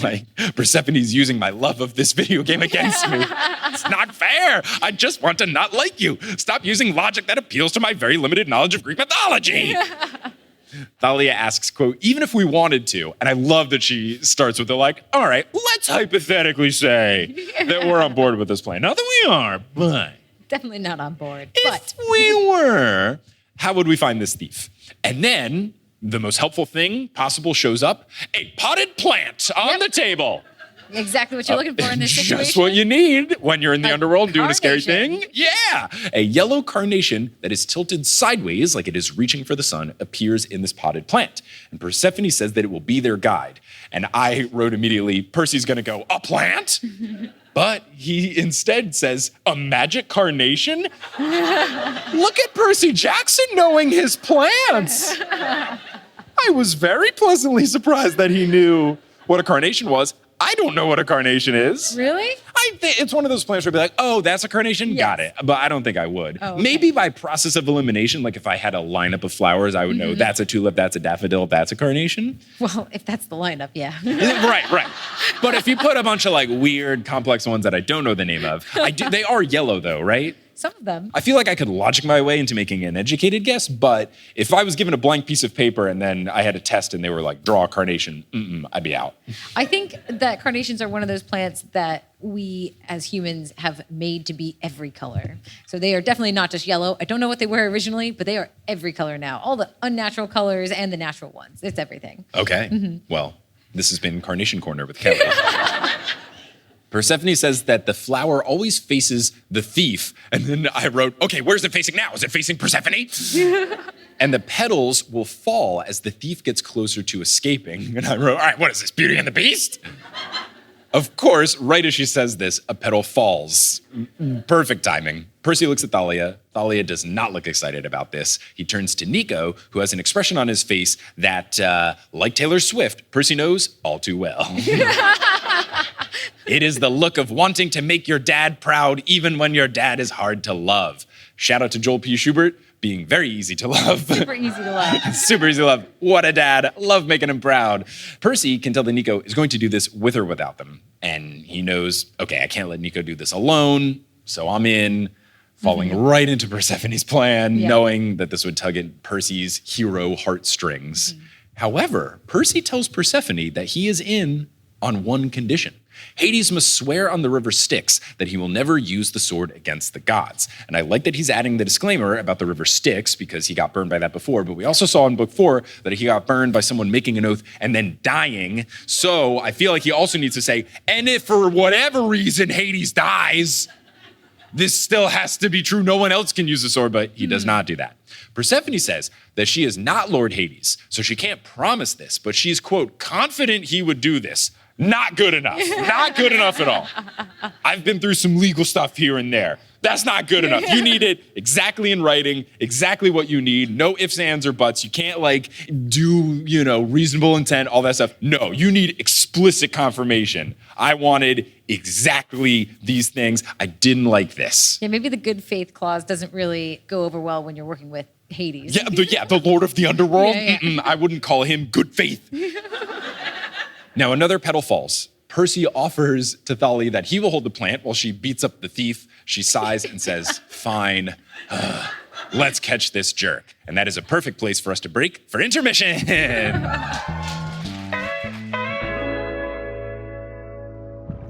like Persephone's using my love of this video game against me. It's not fair. I just want to not like you. Stop using logic that appeals to my very limited knowledge of Greek mythology. Thalia asks, quote, even if we wanted to, and I love that she starts with the like, all right, let's hypothetically say that we're on board with this plan. Not that we are, but Definitely not on board. if we were, how would we find this thief? And then the most helpful thing possible shows up, a potted plant on the table. Exactly what you're looking for in this situation. Just what you need when you're in the underworld doing a scary carnation. thing. Yeah. A yellow carnation that is tilted sideways like it is reaching for the sun appears in this potted plant. And Persephone says that it will be their guide. And I wrote immediately, Percy's going to go, a plant? But he instead says, a magic carnation? Look at Percy Jackson knowing his plants. I was very pleasantly surprised that he knew what a carnation was. I don't know what a carnation is. Really? I think it's one of those plants where I'd be like, oh, that's a carnation? Yes. Got it. But I don't think I would. Oh, okay. Maybe by process of elimination, like if I had a lineup of flowers, I would know that's a tulip, that's a daffodil, that's a carnation. Well, if that's the lineup, yeah. Right. But if you put a bunch of like weird, complex ones that I don't know the name of, they are yellow though, right? Some of them. I feel like I could logic my way into making an educated guess, but if I was given a blank piece of paper and then I had a test and they were like, draw a carnation, I'd be out. I think that carnations are one of those plants that we as humans have made to be every color. So they are definitely not just yellow. I don't know what they were originally, but they are every color now. All the unnatural colors and the natural ones. It's everything. Okay. Well, this has been Carnation Corner with Kelly. Persephone says that the flower always faces the thief. And then I wrote, okay, where's it facing now? Is it facing Persephone? And the petals will fall as the thief gets closer to escaping. And I wrote, all right, what is this, Beauty and the Beast? Of course, right as she says this, a petal falls. Perfect timing. Percy looks at Thalia. Thalia does not look excited about this. He turns to Nico, who has an expression on his face that, like Taylor Swift, Percy knows all too well. It is the look of wanting to make your dad proud even when your dad is hard to love. Shout out to Joel P. Schubert, being very easy to love. Super easy to love. Super easy to love. What a dad. Love making him proud. Percy can tell that Nico is going to do this with or without them. And he knows, okay, I can't let Nico do this alone, so I'm in, falling right into Persephone's plan, knowing that this would tug at Percy's hero heartstrings. However, Percy tells Persephone that he is in on one condition. Hades must swear on the river Styx that he will never use the sword against the gods. And I like that he's adding the disclaimer about the river Styx because he got burned by that before, but we also saw in book 4 that he got burned by someone making an oath and then dying. So I feel like he also needs to say, and if for whatever reason Hades dies, This still has to be true. No one else can use the sword, but he does not do that. Persephone says that she is not Lord Hades, so she can't promise this, but she's, quote, confident he would do this. Not good enough. Not good enough at all. I've been through some legal stuff here and there. That's not good enough. You need it exactly in writing, exactly what you need. No ifs, ands, or buts. You can't do, reasonable intent, all that stuff. No, you need explicit confirmation. I wanted exactly these things. I didn't like this. Yeah, maybe the good faith clause doesn't really go over well when you're working with Hades. Yeah, the Lord of the Underworld. Yeah. I wouldn't call him good faith. Now, another petal falls. Percy offers to Thalia that he will hold the plant while she beats up the thief. She sighs and says, fine, let's catch this jerk. And that is a perfect place for us to break for intermission.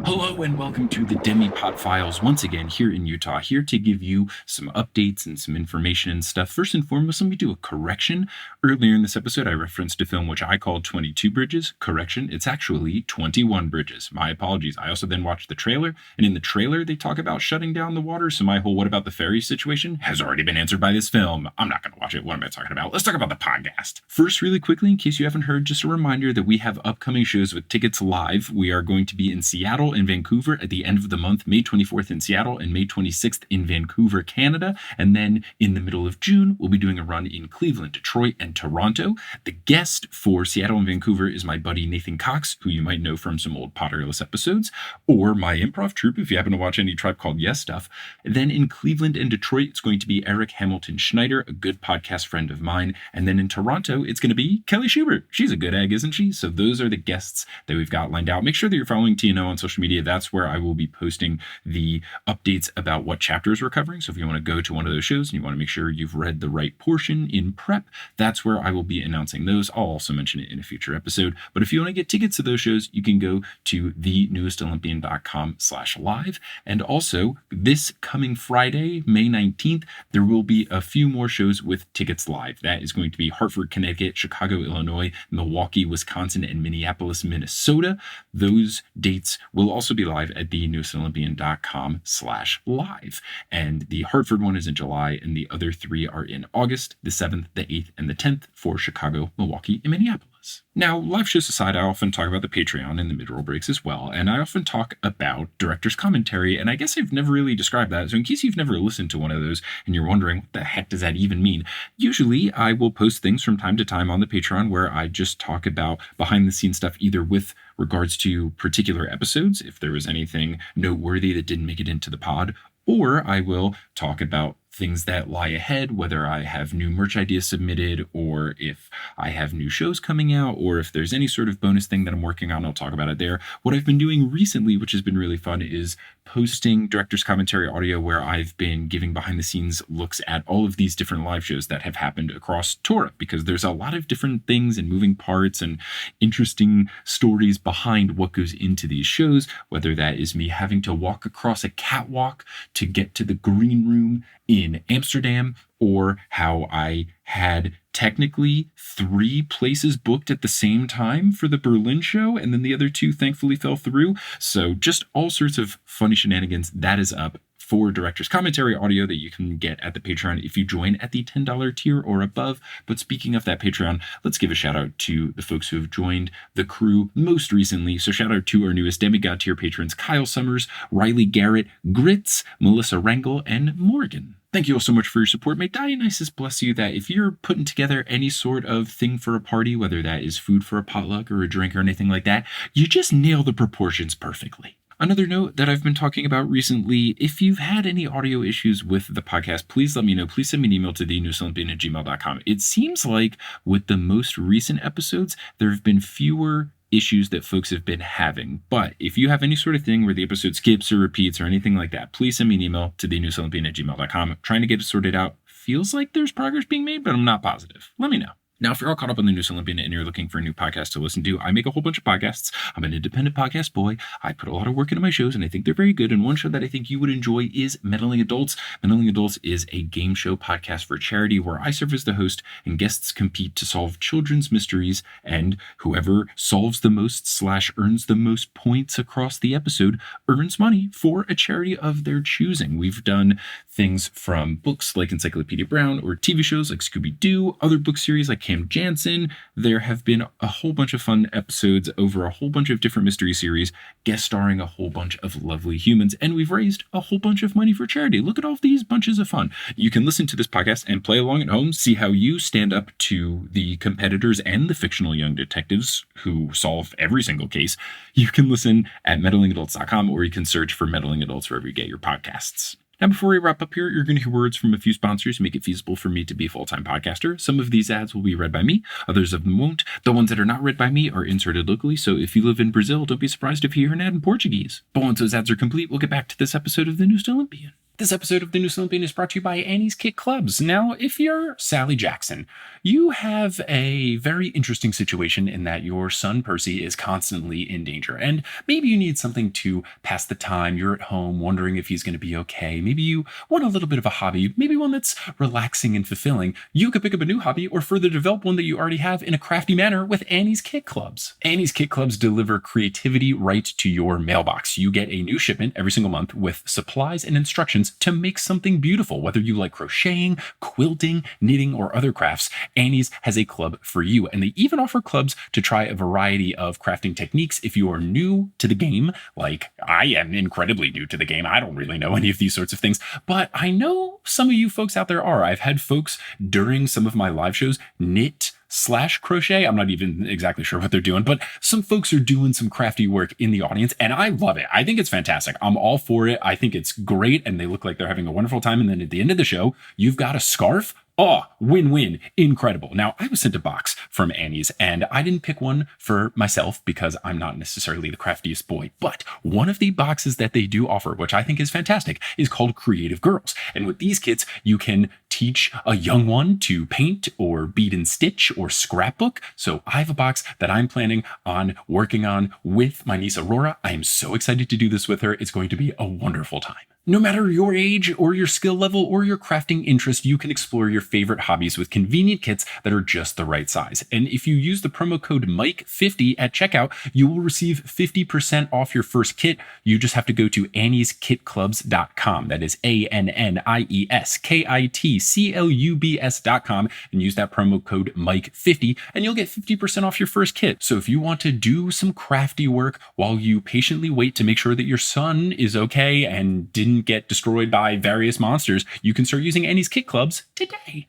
Hello and welcome to the Demigod Files once again here in Utah, here to give you some updates and some information and stuff. First and foremost, let me do a correction. Earlier in this episode, I referenced a film which I called 22 Bridges. Correction, it's actually 21 Bridges. My apologies. I also then watched the trailer, and in the trailer, they talk about shutting down the water, so my whole what about the ferry situation has already been answered by this film. I'm not going to watch it. What am I talking about? Let's talk about the podcast. First, really quickly, in case you haven't heard, just a reminder that we have upcoming shows with tickets live. We are going to be in Seattle and Vancouver at the end of the month, May 24th in Seattle and May 26th in Vancouver, Canada. And then in the middle of June, we'll be doing a run in Cleveland, Detroit, and Toronto. The guest for Seattle and Vancouver is my buddy Nathan Cox, who you might know from some old Potterless episodes, or my improv troupe if you happen to watch any Tribe Called Yes stuff. Then in Cleveland and Detroit, it's going to be Eric Hamilton Schneider, a good podcast friend of mine. And then in Toronto, it's going to be Kelly Schubert. She's a good egg, isn't she? So those are the guests that we've got lined out. Make sure that you're following TNO on social media. That's where I will be posting the updates about what chapters we're covering. So if you want to go to one of those shows and you want to make sure you've read the right portion in prep, that's where I will be announcing those. I'll also mention it in a future episode. But if you want to get tickets to those shows, you can go to thenewestolympian.com/live. And also this coming Friday, May 19th, there will be a few more shows with tickets live. That is going to be Hartford, Connecticut, Chicago, Illinois, Milwaukee, Wisconsin, and Minneapolis, Minnesota. Those dates will also be live at thenewestolympian.com/live. And the Hartford one is in July, and the other three are in August, the 7th, the 8th, and the 10th for Chicago, Milwaukee, and Minneapolis. Now, live shows aside, I often talk about the Patreon in the mid-roll breaks as well, and I often talk about director's commentary, and I guess I've never really described that. So in case you've never listened to one of those and you're wondering, what the heck does that even mean? Usually, I will post things from time to time on the Patreon where I just talk about behind-the-scenes stuff, either with regards to particular episodes, if there was anything noteworthy that didn't make it into the pod, or I will talk about things that lie ahead, whether I have new merch ideas submitted, or if I have new shows coming out, or if there's any sort of bonus thing that I'm working on, I'll talk about it there. What I've been doing recently, which has been really fun, is posting director's commentary audio where I've been giving behind the scenes looks at all of these different live shows that have happened across Torah, because there's a lot of different things and moving parts and interesting stories behind what goes into these shows, whether that is me having to walk across a catwalk to get to the green room in Amsterdam, or how I had technically 3 places booked at the same time for the Berlin show, and then the other 2 thankfully fell through. So just all sorts of funny shenanigans. That is up for director's commentary audio that you can get at the Patreon if you join at the $10 tier or above. But speaking of that Patreon, let's give a shout out to the folks who have joined the crew most recently. So shout out to our newest Demigod tier patrons, Kyle Summers, Riley Garrett, Grits, Melissa Rangel, and Morgan. Thank you all so much for your support. May Dionysus bless you that if you're putting together any sort of thing for a party, whether that is food for a potluck or a drink or anything like that, you just nail the proportions perfectly. Another note that I've been talking about recently, if you've had any audio issues with the podcast, please let me know. Please send me an email to thenewestolympian@gmail.com. It seems like with the most recent episodes, there have been fewer issues that folks have been having. But if you have any sort of thing where the episode skips or repeats or anything like that, please send me an email to thenewestolympian@gmail.com. I'm trying to get it sorted out. Feels like there's progress being made, but I'm not positive. Let me know. Now, if you're all caught up on the news Olympian and you're looking for a new podcast to listen to, I make a whole bunch of podcasts. I'm an independent podcast boy. I put a lot of work into my shows, and I think they're very good. And one show that I think you would enjoy is Meddling Adults. Meddling Adults is a game show podcast for charity where I serve as the host and guests compete to solve children's mysteries, and whoever solves the most / earns the most points across the episode earns money for a charity of their choosing. We've done things from books like Encyclopedia Brown or TV shows like Scooby-Doo, other book series like Cam Jansen. There have been a whole bunch of fun episodes over a whole bunch of different mystery series, guest starring a whole bunch of lovely humans, and we've raised a whole bunch of money for charity. Look at all these bunches of fun. You can listen to this podcast and play along at home, see how you stand up to the competitors and the fictional young detectives who solve every single case. You can listen at meddlingadults.com, or you can search for Meddling Adults wherever you get your podcasts. Now, before we wrap up here, you're going to hear words from a few sponsors who make it feasible for me to be a full-time podcaster. Some of these ads will be read by me, others of them won't. The ones that are not read by me are inserted locally, so if you live in Brazil, don't be surprised if you hear an ad in Portuguese. But once those ads are complete, we'll get back to this episode of The Newest Olympian. This episode of The Newest Olympian is brought to you by Annie's Kit Clubs. Now, if you're Sally Jackson, you have a very interesting situation in that your son Percy is constantly in danger, and maybe you need something to pass the time. You're at home wondering if he's going to be okay. Maybe you want a little bit of a hobby, maybe one that's relaxing and fulfilling. You could pick up a new hobby or further develop one that you already have in a crafty manner with Annie's Kit Clubs. Annie's Kit Clubs deliver creativity right to your mailbox. You get a new shipment every single month with supplies and instructions to make something beautiful. Whether you like crocheting, quilting, knitting, or other crafts, Annie's has a club for you. And they even offer clubs to try a variety of crafting techniques if you are new to the game, like I am incredibly new to the game. I don't really know any of these sorts of things, but I know some of you folks out there are. I've had folks during some of my live shows knit / crochet. I'm not even exactly sure what they're doing, but some folks are doing some crafty work in the audience, and I love it. I think it's fantastic. I'm all for it. I think it's great, and they look like they're having a wonderful time. And then at the end of the show, you've got a scarf. Oh, win-win. Incredible. Now, I was sent a box from Annie's, and I didn't pick one for myself because I'm not necessarily the craftiest boy. But one of the boxes that they do offer, which I think is fantastic, is called Creative Girls. And with these kits, you can teach a young one to paint or bead and stitch or scrapbook. So I have a box that I'm planning on working on with my niece Aurora. I am so excited to do this with her. It's going to be a wonderful time. No matter your age or your skill level or your crafting interest, you can explore your favorite hobbies with convenient kits that are just the right size. And if you use the promo code MIKE50 at checkout, you will receive 50% off your first kit. You just have to go to annieskitclubs.com. That is ANNIESKITCLUBS.com and use that promo code MIKE50 and you'll get 50% off your first kit. So if you want to do some crafty work while you patiently wait to make sure that your son is okay and didn't get destroyed by various monsters, you can start using Annie's Kit Clubs today.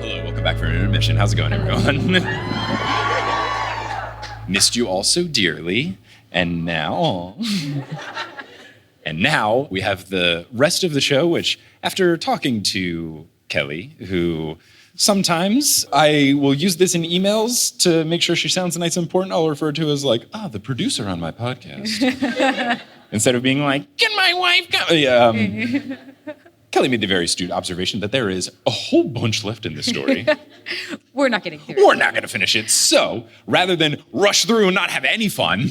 Hello, welcome back for an intermission. How's it going, everyone? Missed you all so dearly, and now we have the rest of the show, which after talking to Kelly, who sometimes I will use this in emails to make sure she sounds nice and important. I'll refer to as like, the producer on my podcast. Instead of being like, can my wife go? Kelly made the very astute observation that there is a whole bunch left in this story. We're not getting through it. We're not going to finish it. So rather than rush through and not have any fun,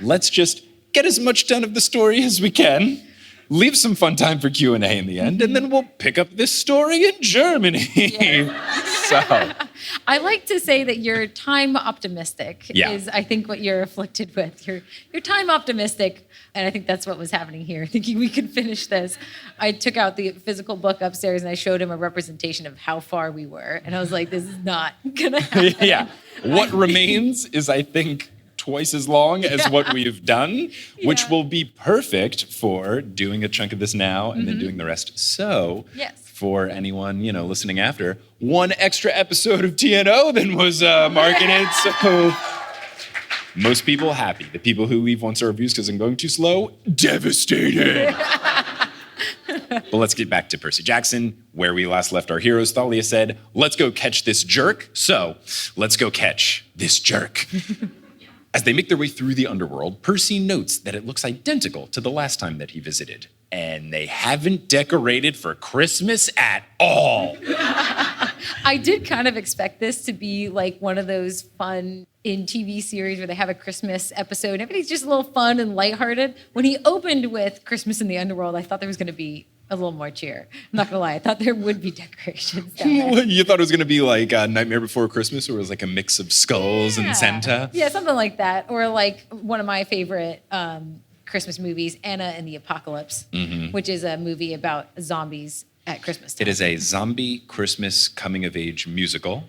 let's just get as much done of the story as we can. Leave some fun time for Q&A in the end, and then we'll pick up this story in Germany. Yeah. So, I like to say that you're time optimistic is, I think, what you're afflicted with. You're time optimistic, and I think that's what was happening here, thinking we could finish this. I took out the physical book upstairs, and I showed him a representation of how far we were, and I was like, this is not going to happen. Yeah. What remains is, I think, twice as long as what we've done, which will be perfect for doing a chunk of this now and then doing the rest. So for anyone, listening after, one extra episode of TNO than was marketed. So most people happy. The people who leave 1-star reviews because I'm going too slow, devastated. But let's get back to Percy Jackson, where we last left our heroes. Thalia said, let's go catch this jerk. So let's go catch this jerk. As they make their way through the Underworld, Percy notes that it looks identical to the last time that he visited. and they haven't decorated for Christmas at all. I did kind of expect this to be like one of those fun in TV series where they have a Christmas episode and everything's just a little fun and lighthearted. When he opened with Christmas in the Underworld, I thought there was going to be a little more cheer. I'm not gonna lie, I thought there would be decorations down there. You thought it was gonna be like Nightmare Before Christmas, where it was like a mix of skulls and Santa? Yeah, something like that. Or like one of my favorite Christmas movies, Anna and the Apocalypse, which is a movie about zombies at Christmas time. It is a zombie Christmas coming-of-age musical.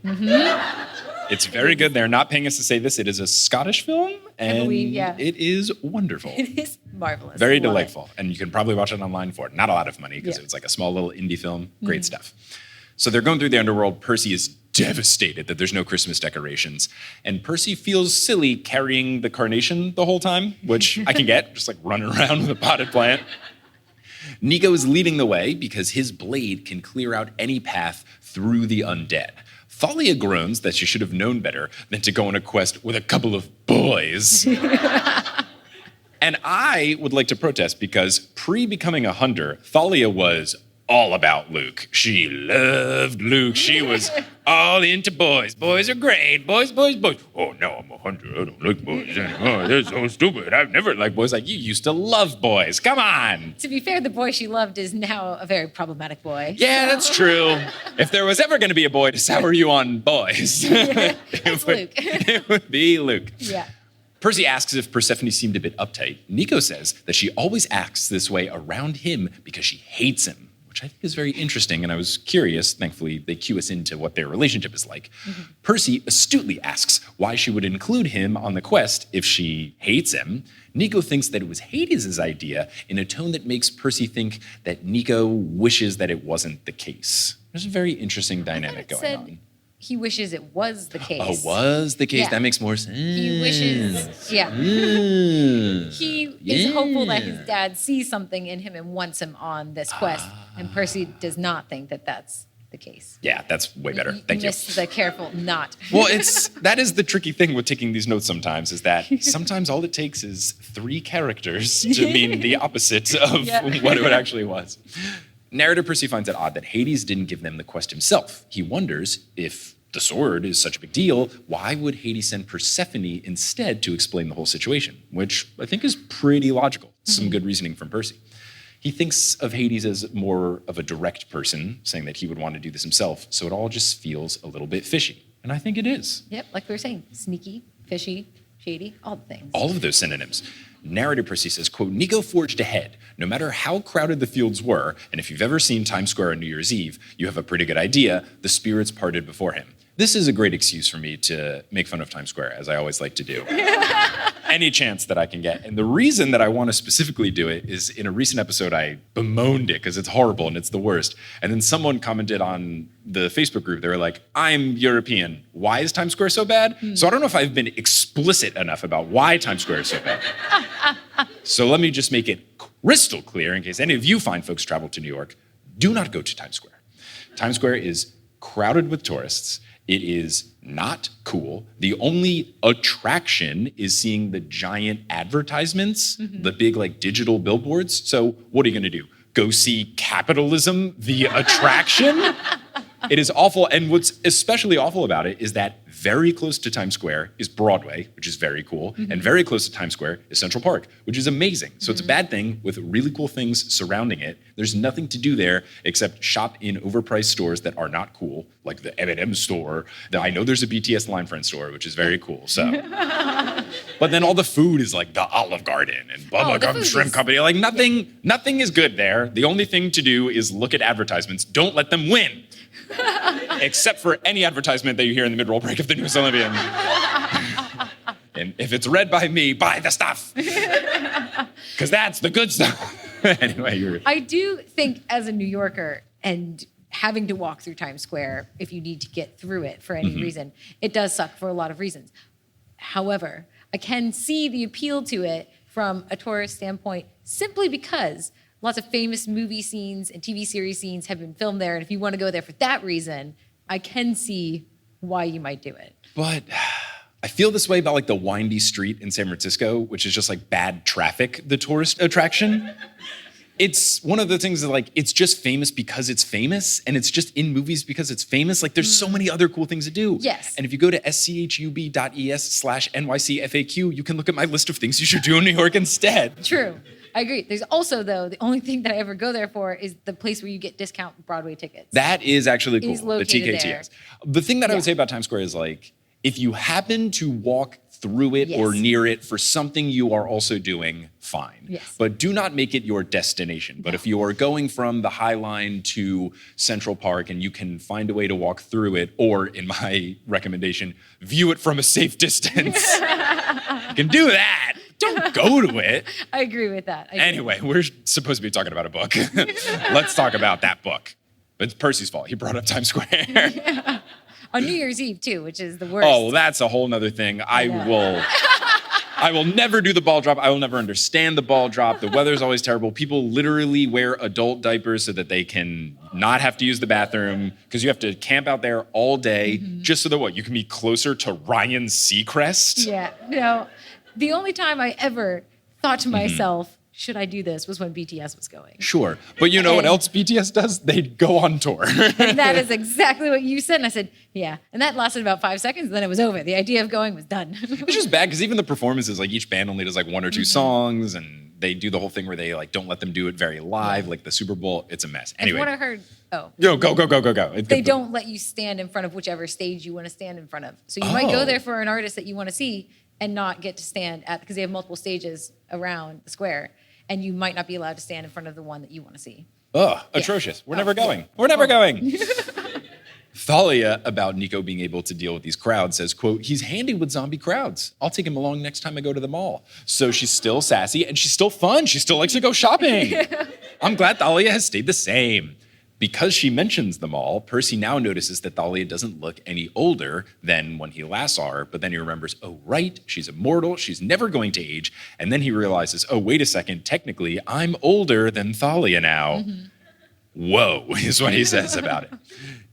It's very good. They're not paying us to say this. It is a Scottish film, and it is wonderful. It is marvelous. Very delightful. And you can probably watch it online for it. Not a lot of money, because it's like a small little indie film. Great stuff. So they're going through the Underworld. Percy is devastated that there's no Christmas decorations. And Percy feels silly carrying the carnation the whole time, which I can get, just like running around with a potted plant. Nico is leading the way because his blade can clear out any path through the undead. Thalia groans that she should have known better than to go on a quest with a couple of boys. And I would like to protest because pre-becoming a hunter, Thalia was all about Luke. She loved Luke. She was all into boys. Boys are great. Boys, boys, boys. Oh, no, I'm a hunter. I don't like boys anymore. They're so stupid. I've never liked boys. Like, you used to love boys. Come on. To be fair, the boy she loved is now a very problematic boy. Yeah, that's true. If there was ever going to be a boy to sour you on boys, it's Luke. It would be Luke. Yeah. Percy asks if Persephone seemed a bit uptight. Nico says that she always acts this way around him because she hates him, which I think is very interesting, and I was curious. Thankfully, they cue us into what their relationship is like. Percy astutely asks why she would include him on the quest if she hates him. Nico thinks that it was Hades' idea in a tone that makes Percy think that Nico wishes that it wasn't the case. There's a very interesting dynamic going on. He wishes it was the case. Oh, was the case? Yeah. That makes more sense. He wishes, He is hopeful that his dad sees something in him and wants him on this quest. And Percy does not think that that's the case. Yeah, that's way better. Thank you. Missed the careful not. Well, that is the tricky thing with taking these notes sometimes, is that sometimes all it takes is 3 characters to mean the opposite of what it actually was. Narrator Percy finds it odd that Hades didn't give them the quest himself. He wonders, if the sword is such a big deal, why would Hades send Persephone instead to explain the whole situation? Which I think is pretty logical. Some good reasoning from Percy. He thinks of Hades as more of a direct person, saying that he would want to do this himself, so it all just feels a little bit fishy. And I think it is. Yep, like we were saying, sneaky, fishy, shady, all the things. All of those synonyms. Narrator Percy says, quote, Nico forged ahead. No matter how crowded the fields were, and if you've ever seen Times Square on New Year's Eve, you have a pretty good idea, the spirits parted before him. This is a great excuse for me to make fun of Times Square, as I always like to do. Any chance that I can get. And the reason that I want to specifically do it is in a recent episode, I bemoaned it because it's horrible and it's the worst. And then someone commented on the Facebook group, they were like, I'm European. Why is Times Square so bad? So I don't know if I've been explicit enough about why Times Square is so bad. So let me just make it crystal clear in case any of you fine folks travel to New York, do not go to Times Square. Times Square is crowded with tourists. It is not cool. The only attraction is seeing the giant advertisements, the big like digital billboards. So what are you gonna do? Go see capitalism, the attraction? It is awful. And what's especially awful about it is that very close to Times Square is Broadway, which is very cool. And very close to Times Square is Central Park, which is amazing. So it's a bad thing with really cool things surrounding it. There's nothing to do there except shop in overpriced stores that are not cool, like the M&M store. I know there's a BTS Line Friend store, which is very cool. So, but then all the food is like the Olive Garden and Bubba Gum Shrimp Company. Like nothing is good there. The only thing to do is look at advertisements. Don't let them win. Except for any advertisement that you hear in the mid-roll break of the newest Olympian. And if it's read by me, buy the stuff. Because that's the good stuff. Anyway, I do think as a New Yorker and having to walk through Times Square, if you need to get through it for any reason, it does suck for a lot of reasons. However, I can see the appeal to it from a tourist standpoint simply because lots of famous movie scenes and TV series scenes have been filmed there. And if you want to go there for that reason, I can see why you might do it. But I feel this way about like the windy street in San Francisco, which is just like bad traffic, the tourist attraction. It's one of the things that like, it's just famous because it's famous, and it's just in movies because it's famous. Like there's so many other cool things to do. Yes. And if you go to schub.es/NYCFAQ, you can look at my list of things you should do in New York instead. True. I agree. There's also, though, the only thing that I ever go there for is the place where you get discount Broadway tickets. That is actually cool. Is located the TKTS. there. The thing that I would say about Times Square is like, if you happen to walk through it or near it for something you are also doing, fine. Yes. But do not make it your destination. But if you are going from the High Line to Central Park and you can find a way to walk through it, or in my recommendation, view it from a safe distance, you can do that. Don't go to it. I agree with that. Anyway, we're supposed to be talking about a book. Let's talk about that book. It's Percy's fault. He brought up Times Square. On New Year's Eve, too, which is the worst. Oh, that's a whole nother thing. I will never do the ball drop. I will never understand the ball drop. The weather's always terrible. People literally wear adult diapers so that they can not have to use the bathroom, because you have to camp out there all day just so that you can be closer to Ryan Seacrest. Yeah, no. The only time I ever thought to myself, should I do this, was when BTS was going. Sure. But you know what else BTS does? They go on tour. And that is exactly what you said. And I said, yeah. And that lasted about 5 seconds, and then it was over. The idea of going was done. It's just bad because even the performances, like each band only does like 1 or 2 songs, and they do the whole thing where they like don't let them do it very live, like the Super Bowl. It's a mess. Anyway. And what I heard, Go. They don't let you stand in front of whichever stage you want to stand in front of. So you might go there for an artist that you want to see and not get to stand at, because they have multiple stages around the square, and you might not be allowed to stand in front of the one that you want to see. Ugh, atrocious. We're never going. We're never going. Thalia, about Nico being able to deal with these crowds, says, quote, he's handy with zombie crowds. I'll take him along next time I go to the mall. So she's still sassy and she's still fun. She still likes to go shopping. I'm glad Thalia has stayed the same. Because she mentions the mall, Percy now notices that Thalia doesn't look any older than when he last saw her, but then he remembers, oh, right, she's immortal, she's never going to age, and then he realizes, oh, wait a second, technically, I'm older than Thalia now. Whoa, is what he says about it.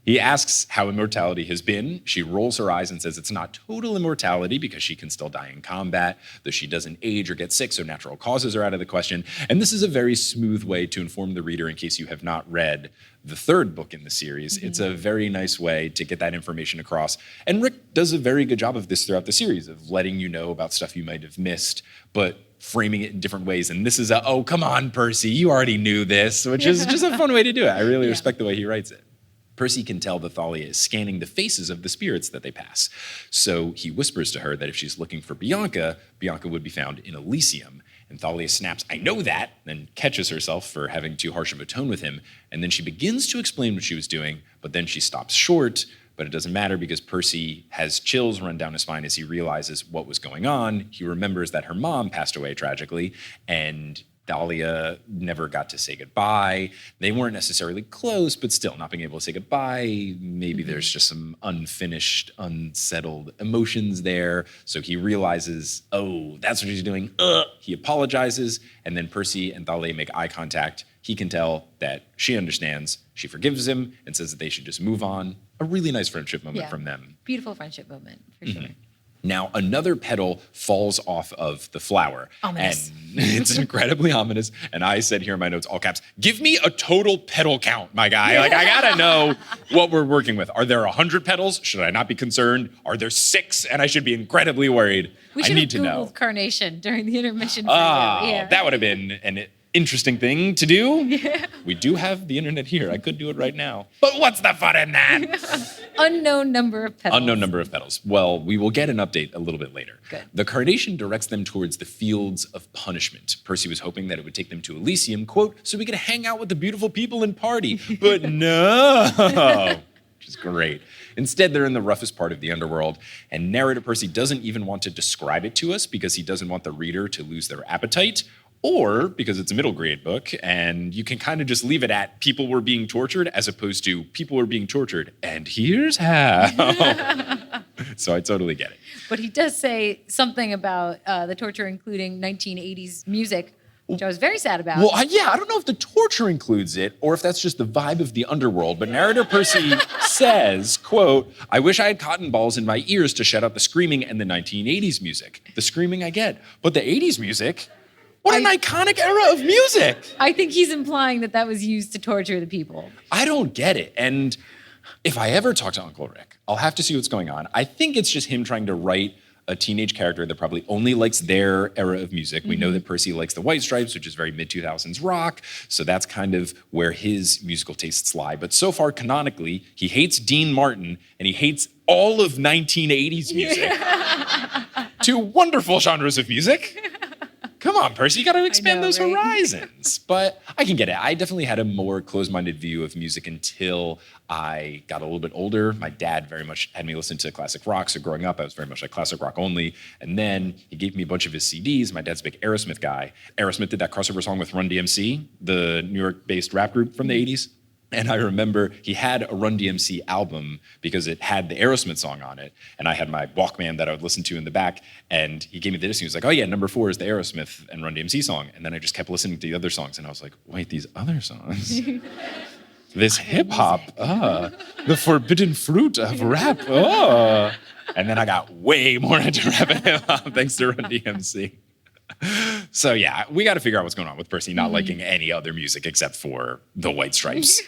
He asks how immortality has been. She rolls her eyes and says it's not total immortality because she can still die in combat, though she doesn't age or get sick, so natural causes are out of the question. And this is a very smooth way to inform the reader in case you have not read the 3rd book in the series. It's a very nice way to get that information across. And Rick does a very good job of this throughout the series, of letting you know about stuff you might have missed, but framing it in different ways. And this is oh, come on, Percy, you already knew this, which is just a fun way to do it. I really respect the way he writes it. Percy can tell that Thalia is scanning the faces of the spirits that they pass. So he whispers to her that if she's looking for Bianca, Bianca would be found in Elysium. And Thalia snaps, I know that, then catches herself for having too harsh of a tone with him. And then she begins to explain what she was doing, but then she stops short. But it doesn't matter because Percy has chills run down his spine as he realizes what was going on. He remembers that her mom passed away tragically, and Thalia never got to say goodbye. They weren't necessarily close, but still not being able to say goodbye. Maybe there's just some unfinished, unsettled emotions there. So he realizes, oh, that's what she's doing. He apologizes, and then Percy and Thalia make eye contact. He can tell that she understands. She forgives him and says that they should just move on. A really nice friendship moment from them. Beautiful friendship moment, for sure. Now, another petal falls off of the flower. Ominous. And it's incredibly ominous. And I said here in my notes, all caps, give me a total petal count, my guy. Like, I gotta know what we're working with. Are there 100 petals? Should I not be concerned? Are there 6? And I should be incredibly worried. We I should need have to know. Googled Carnation during the intermission. That would have been an interesting thing to do. Yeah. We do have the internet here. I could do it right now. But what's the fun in that? Unknown number of petals. Unknown number of petals. Well, we will get an update a little bit later. Good. The Carnation directs them towards the fields of punishment. Percy was hoping that it would take them to Elysium, quote, so we could hang out with the beautiful people and party. But no, which is great. Instead, they're in the roughest part of the Underworld, and narrator Percy doesn't even want to describe it to us because he doesn't want the reader to lose their appetite, or because it's a middle grade book and you can kind of just leave it at people were being tortured as opposed to people were being tortured and here's how. So I totally get it. But he does say something about the torture including 1980s music, which I was very sad about. Well, I don't know if the torture includes it or if that's just the vibe of the Underworld, but narrator Percy says, quote, I wish I had cotton balls in my ears to shut out the screaming and the 1980s music. The screaming I get, but the 80s music, What an iconic era of music. I think he's implying that was used to torture the people. I don't get it. And if I ever talk to Uncle Rick, I'll have to see what's going on. I think it's just him trying to write a teenage character that probably only likes their era of music. We know that Percy likes the White Stripes, which is very mid-2000s rock. So that's kind of where his musical tastes lie. But so far, canonically, he hates Dean Martin and he hates all of 1980s music. Two wonderful genres of music. Come on, Percy, you got to expand those horizons. But I can get it. I definitely had a more closed-minded view of music until I got a little bit older. My dad very much had me listen to classic rock. So growing up, I was very much like classic rock only. And then he gave me a bunch of his CDs. My dad's a big Aerosmith guy. Aerosmith did that crossover song with Run DMC, the New York-based rap group from the 80s. And I remember he had a Run DMC album because it had the Aerosmith song on it. And I had my Walkman that I would listen to in the back. And he gave me the disc. And he was like, oh yeah, number 4 is the Aerosmith and Run DMC song. And then I just kept listening to the other songs. And I was like, wait, these other songs? This hip hop, the forbidden fruit of rap. And then I got way more into rap and hip hop thanks to Run DMC. So yeah, we got to figure out what's going on with Percy not liking any other music except for the White Stripes.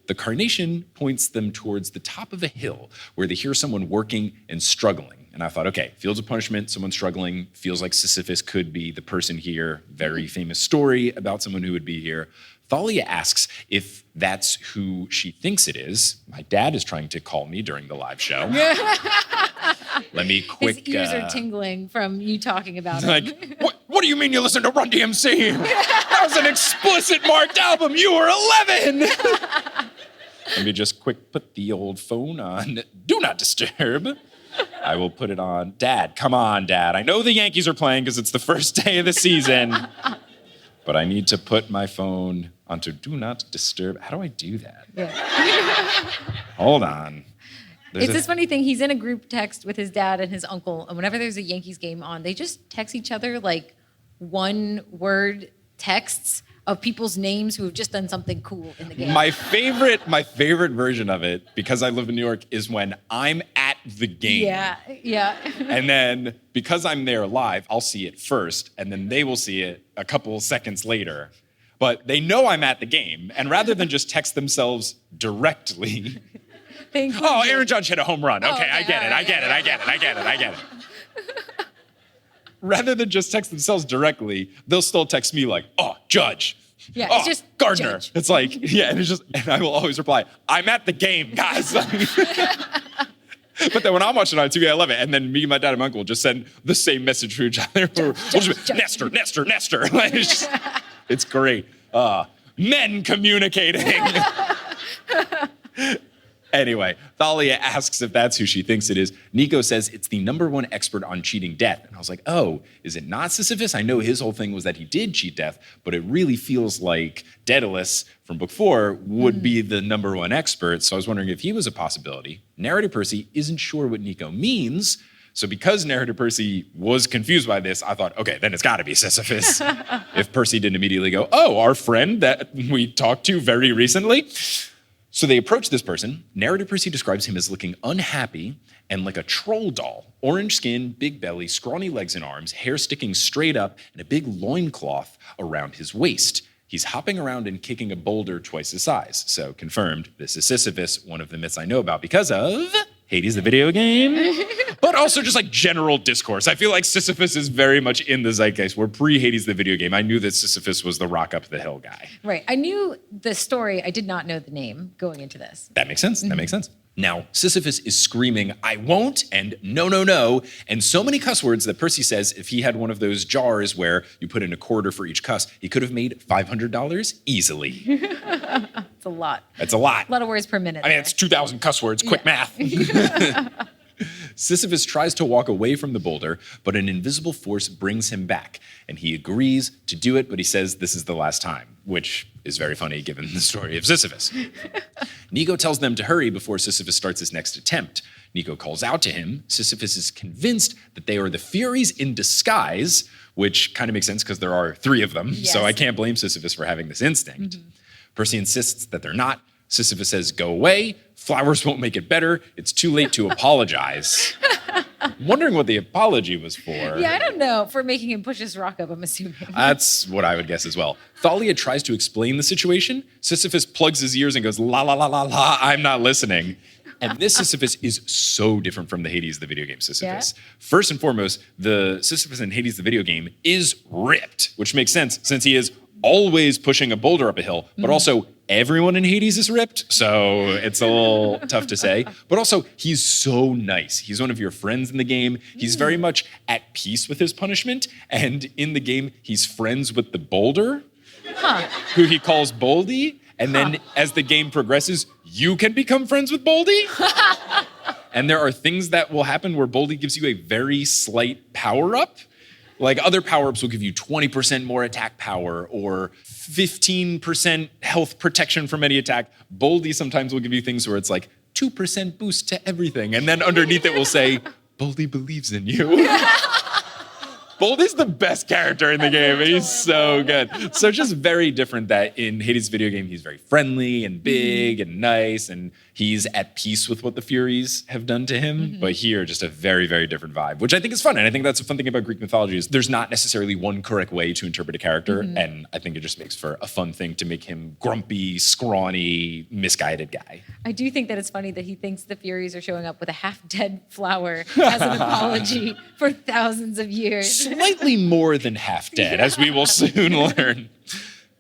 The Carnation points them towards the top of a hill where they hear someone working and struggling. And I thought, okay, Fields of Punishment, someone struggling, feels like Sisyphus could be the person here. Very famous story about someone who would be here. Thalia asks if that's who she thinks it is. My dad is trying to call me during the live show. Let me quick... His ears are tingling from you talking about like, him. What do you mean you listen to Run DMC? That was an explicit marked album. You were 11. Let me just quick put the old phone on. Do not disturb. I will put it on. Dad, come on, Dad. I know the Yankees are playing because it's the first day of the season. But I need to put my phone onto Do Not Disturb. How do I do that? Yeah. Hold on. It's this funny thing. He's in a group text with his dad and his uncle, and whenever there's a Yankees game on, they just text each other like one-word texts of people's names who have just done something cool in the game. My favorite version of it, because I live in New York, is when I'm at the game. Yeah. And then because I'm there live, I'll see it first, and then they will see it a couple seconds later. But they know I'm at the game, and rather than just text themselves directly, oh, Aaron Judge hit a home run. Okay, I get it. Rather than just text themselves directly, they'll still text me like, oh, Judge. Yeah, oh, it's just Gardner. Judge. It's like, yeah, and I will always reply, I'm at the game, guys. But then when I'm watching on TV, I love it. And then me, my dad, and my uncle will just send the same message to each other. We'll just be, Nestor. It's great. Men communicating. Anyway, Thalia asks if that's who she thinks it is. Nico says it's the #1 expert on cheating death. And I was like, oh, is it not Sisyphus? I know his whole thing was that he did cheat death, but it really feels like Daedalus from book 4 would be the #1 expert. So I was wondering if he was a possibility. Narrator Percy isn't sure what Nico means. So because Narrator Percy was confused by this, I thought, okay, then it's got to be Sisyphus. If Percy didn't immediately go, oh, our friend that we talked to very recently. So they approach this person. Narrator Percy describes him as looking unhappy and like a troll doll. Orange skin, big belly, scrawny legs and arms, hair sticking straight up, and a big loincloth around his waist. He's hopping around and kicking a boulder twice his size. So confirmed, this is Sisyphus, one of the myths I know about because of Hades the video game, but also just like general discourse. I feel like Sisyphus is very much in the zeitgeist. We're pre-Hades the video game. I knew that Sisyphus was the rock up the hill guy. Right. I knew the story. I did not know the name going into this. That makes sense. That makes sense. Now, Sisyphus is screaming, I won't, and no, no, no, and so many cuss words that Percy says if he had one of those jars where you put in a quarter for each cuss, he could have made $500 easily. It's a lot. That's a lot. A lot of words per minute. I mean, it's 2,000 cuss words. Quick math. Sisyphus tries to walk away from the boulder, but an invisible force brings him back, and he agrees to do it, but he says this is the last time, which is very funny given the story of Sisyphus. Nico tells them to hurry before Sisyphus starts his next attempt. Nico calls out to him. Sisyphus is convinced that they are the Furies in disguise, which kind of makes sense because there are 3 of them, yes. So I can't blame Sisyphus for having this instinct. Percy insists that they're not. Sisyphus says, go away. Flowers won't make it better. It's too late to apologize. Wondering what the apology was for. Yeah, I don't know. For making him push his rock up, I'm assuming. That's what I would guess as well. Thalia tries to explain the situation. Sisyphus plugs his ears and goes, la, la, la, la, la, I'm not listening. And this Sisyphus is so different from the Hades, the video game Sisyphus. Yeah. First and foremost, the Sisyphus in Hades, the video game, is ripped, which makes sense since he is always pushing a boulder up a hill, but also everyone in Hades is ripped, so it's a little tough to say. But also, he's so nice. He's one of your friends in the game. He's very much at peace with his punishment, and in the game, he's friends with the boulder, who he calls Bouldey. And then as the game progresses, you can become friends with Bouldey. And there are things that will happen where Bouldey gives you a very slight power-up. Like other power-ups will give you 20% more attack power or 15% health protection from any attack. Bouldey sometimes will give you things where it's like 2% boost to everything. And then underneath it will say, Bouldey believes in you. Bouldey's the best character in the game. He's so good. So just very different that in Hades' video game, he's very friendly and big and nice, and he's at peace with what the Furies have done to him. But here, just a very, very different vibe, which I think is fun. And I think that's a fun thing about Greek mythology is there's not necessarily one correct way to interpret a character. And I think it just makes for a fun thing to make him grumpy, scrawny, misguided guy. I do think that it's funny that he thinks the Furies are showing up with a half-dead flower as an apology for thousands of years. Slightly more than half dead, as we will soon learn.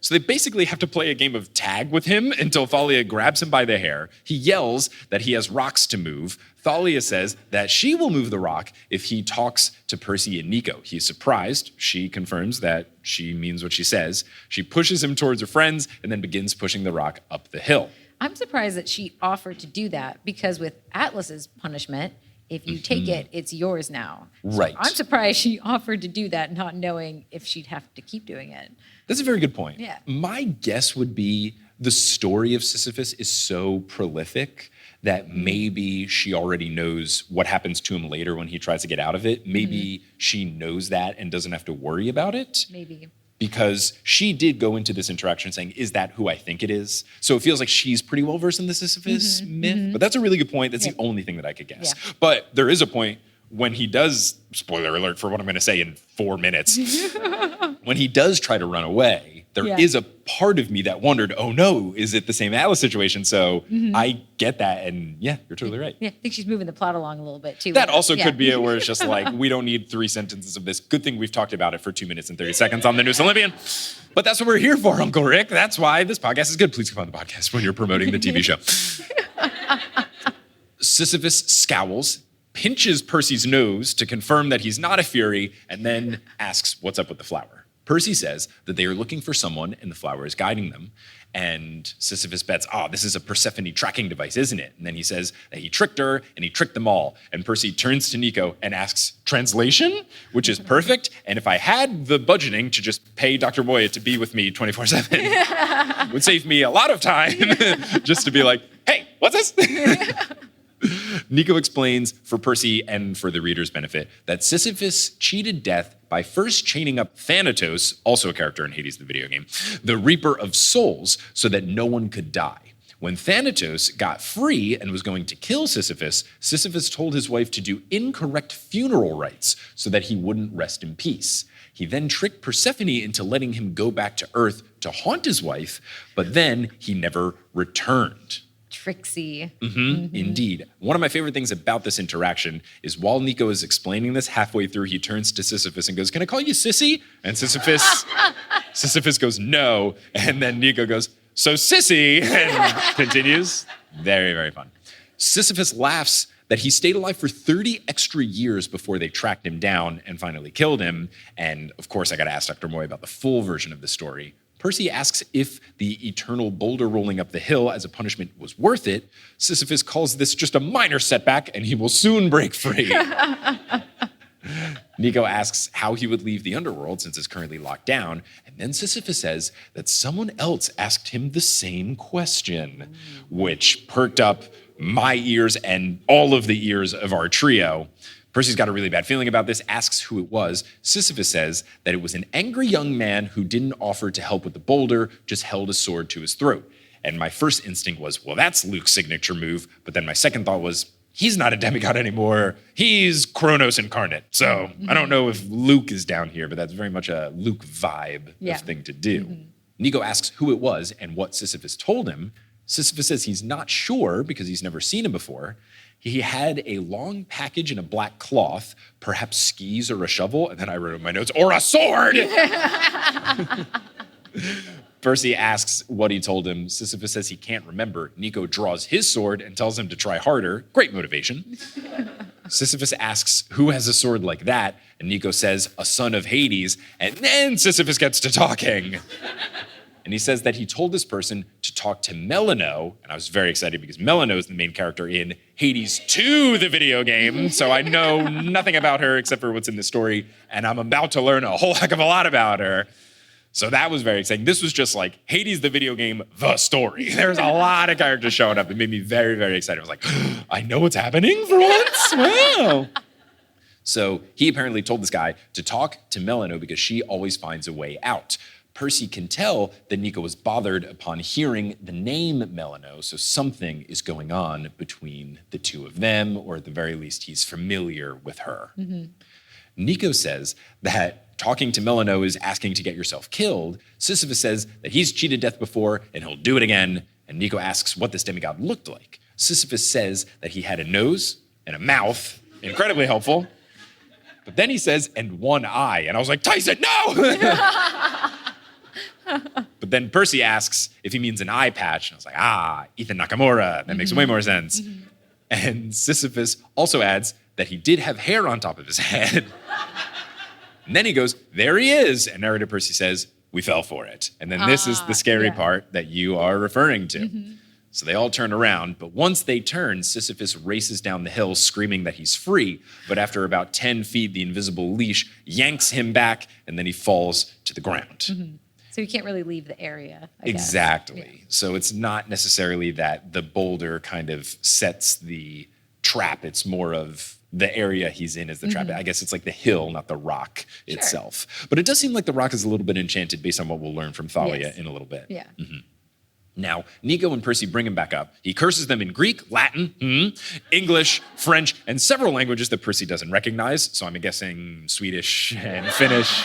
So they basically have to play a game of tag with him until Thalia grabs him by the hair. He yells that he has rocks to move. Thalia says that she will move the rock if he talks to Percy and Nico. He's surprised. She confirms that she means what she says. She pushes him towards her friends and then begins pushing the rock up the hill. I'm surprised that she offered to do that because with Atlas's punishment, if you take it, it's yours now. Right. So I'm surprised she offered to do that, not knowing if she'd have to keep doing it. That's a very good point. Yeah. My guess would be the story of Sisyphus is so prolific that maybe she already knows what happens to him later when he tries to get out of it. Maybe she knows that and doesn't have to worry about it. Maybe. Because she did go into this interaction saying, is that who I think it is? So it feels like she's pretty well versed in the Sisyphus myth. But that's a really good point. That's the only thing that I could guess. Yeah. But there is a point when he does, spoiler alert for what I'm going to say in 4 minutes, when he does try to run away, there is a part of me that wondered, oh no, is it the same Alice situation? So I get that, and yeah, you're totally right. Yeah, I think she's moving the plot along a little bit too. That also could be it, where it's just like, we don't need 3 sentences of this. Good thing we've talked about it for 2 minutes and 30 seconds on the newest Olympian. But that's what we're here for, Uncle Rick. That's why this podcast is good. Please come on the podcast when you're promoting the TV show. Sisyphus scowls, pinches Percy's nose to confirm that he's not a Fury, and then asks what's up with the flower. Percy says that they are looking for someone and the flower is guiding them. And Sisyphus bets, this is a Persephone tracking device, isn't it? And then he says that he tricked her and he tricked them all. And Percy turns to Nico and asks, translation? Which is perfect. And if I had the budgeting to just pay Dr. Moya to be with me 24/7, would save me a lot of time just to be like, hey, what's this? Nico explains for Percy and for the reader's benefit that Sisyphus cheated death by first chaining up Thanatos, also a character in Hades, the video game, the Reaper of Souls, so that no one could die. When Thanatos got free and was going to kill Sisyphus, Sisyphus told his wife to do incorrect funeral rites so that he wouldn't rest in peace. He then tricked Persephone into letting him go back to Earth to haunt his wife, but then he never returned. Tricksy. Indeed. One of my favorite things about this interaction is while Nico is explaining this, halfway through, he turns to Sisyphus and goes, can I call you Sissy? And Sisyphus goes, no. And then Nico goes, so Sissy, and continues. Very, very fun. Sisyphus laughs that he stayed alive for 30 extra years before they tracked him down and finally killed him. And of course, I got to ask Dr. Moy about the full version of the story. Percy asks if the eternal boulder rolling up the hill as a punishment was worth it. Sisyphus calls this just a minor setback and he will soon break free. Nico asks how he would leave the Underworld since it's currently locked down. And then Sisyphus says that someone else asked him the same question, which perked up my ears and all of the ears of our trio. Percy's got a really bad feeling about this, asks who it was. Sisyphus says that it was an angry young man who didn't offer to help with the boulder, just held a sword to his throat. And my first instinct was, well, that's Luke's signature move. But then my second thought was, he's not a demigod anymore. He's Kronos incarnate. So I don't know if Luke is down here, but that's very much a Luke vibe of thing to do. Nico asks who it was and what Sisyphus told him. Sisyphus says he's not sure because he's never seen him before. He had a long package in a black cloth, perhaps skis or a shovel, and then I wrote in my notes, or a sword! Percy asks what he told him. Sisyphus says he can't remember. Nico draws his sword and tells him to try harder. Great motivation. Sisyphus asks who has a sword like that, and Nico says, a son of Hades, and then Sisyphus gets to talking. And he says that he told this person to talk to Melano, and I was very excited because Melano is the main character in Hades 2, the video game, so I know nothing about her except for what's in the story, and I'm about to learn a whole heck of a lot about her. So that was very exciting. This was just like Hades, the video game, the story. There's a lot of characters showing up. It made me very, very excited. I was like, I know what's happening for once? Wow. So he apparently told this guy to talk to Melano because she always finds a way out. Percy can tell that Nico was bothered upon hearing the name Melano, so something is going on between the two of them, or at the very least, he's familiar with her. Nico says that talking to Melano is asking to get yourself killed. Sisyphus says that he's cheated death before and he'll do it again, and Nico asks what this demigod looked like. Sisyphus says that he had a nose and a mouth, incredibly helpful, but then he says, and one eye, and I was like, Tyson, no! But then Percy asks if he means an eye patch. And I was like, Ethan Nakamura. That makes way more sense. And Sisyphus also adds that he did have hair on top of his head. And then he goes, there he is. And narrator Percy says, we fell for it. And then this is the scary part that you are referring to. So they all turn around, but once they turn, Sisyphus races down the hill screaming that he's free, but after about 10 feet, the invisible leash yanks him back, and then he falls to the ground. So you can't really leave the area, I guess. Exactly. Yeah. So it's not necessarily that the boulder kind of sets the trap. It's more of the area he's in is the trap. I guess it's like the hill, not the rock itself. But it does seem like the rock is a little bit enchanted based on what we'll learn from Thalia in a little bit. Yeah. Now, Nico and Percy bring him back up. He curses them in Greek, Latin, English, French, and several languages that Percy doesn't recognize. So I'm guessing Swedish and Finnish.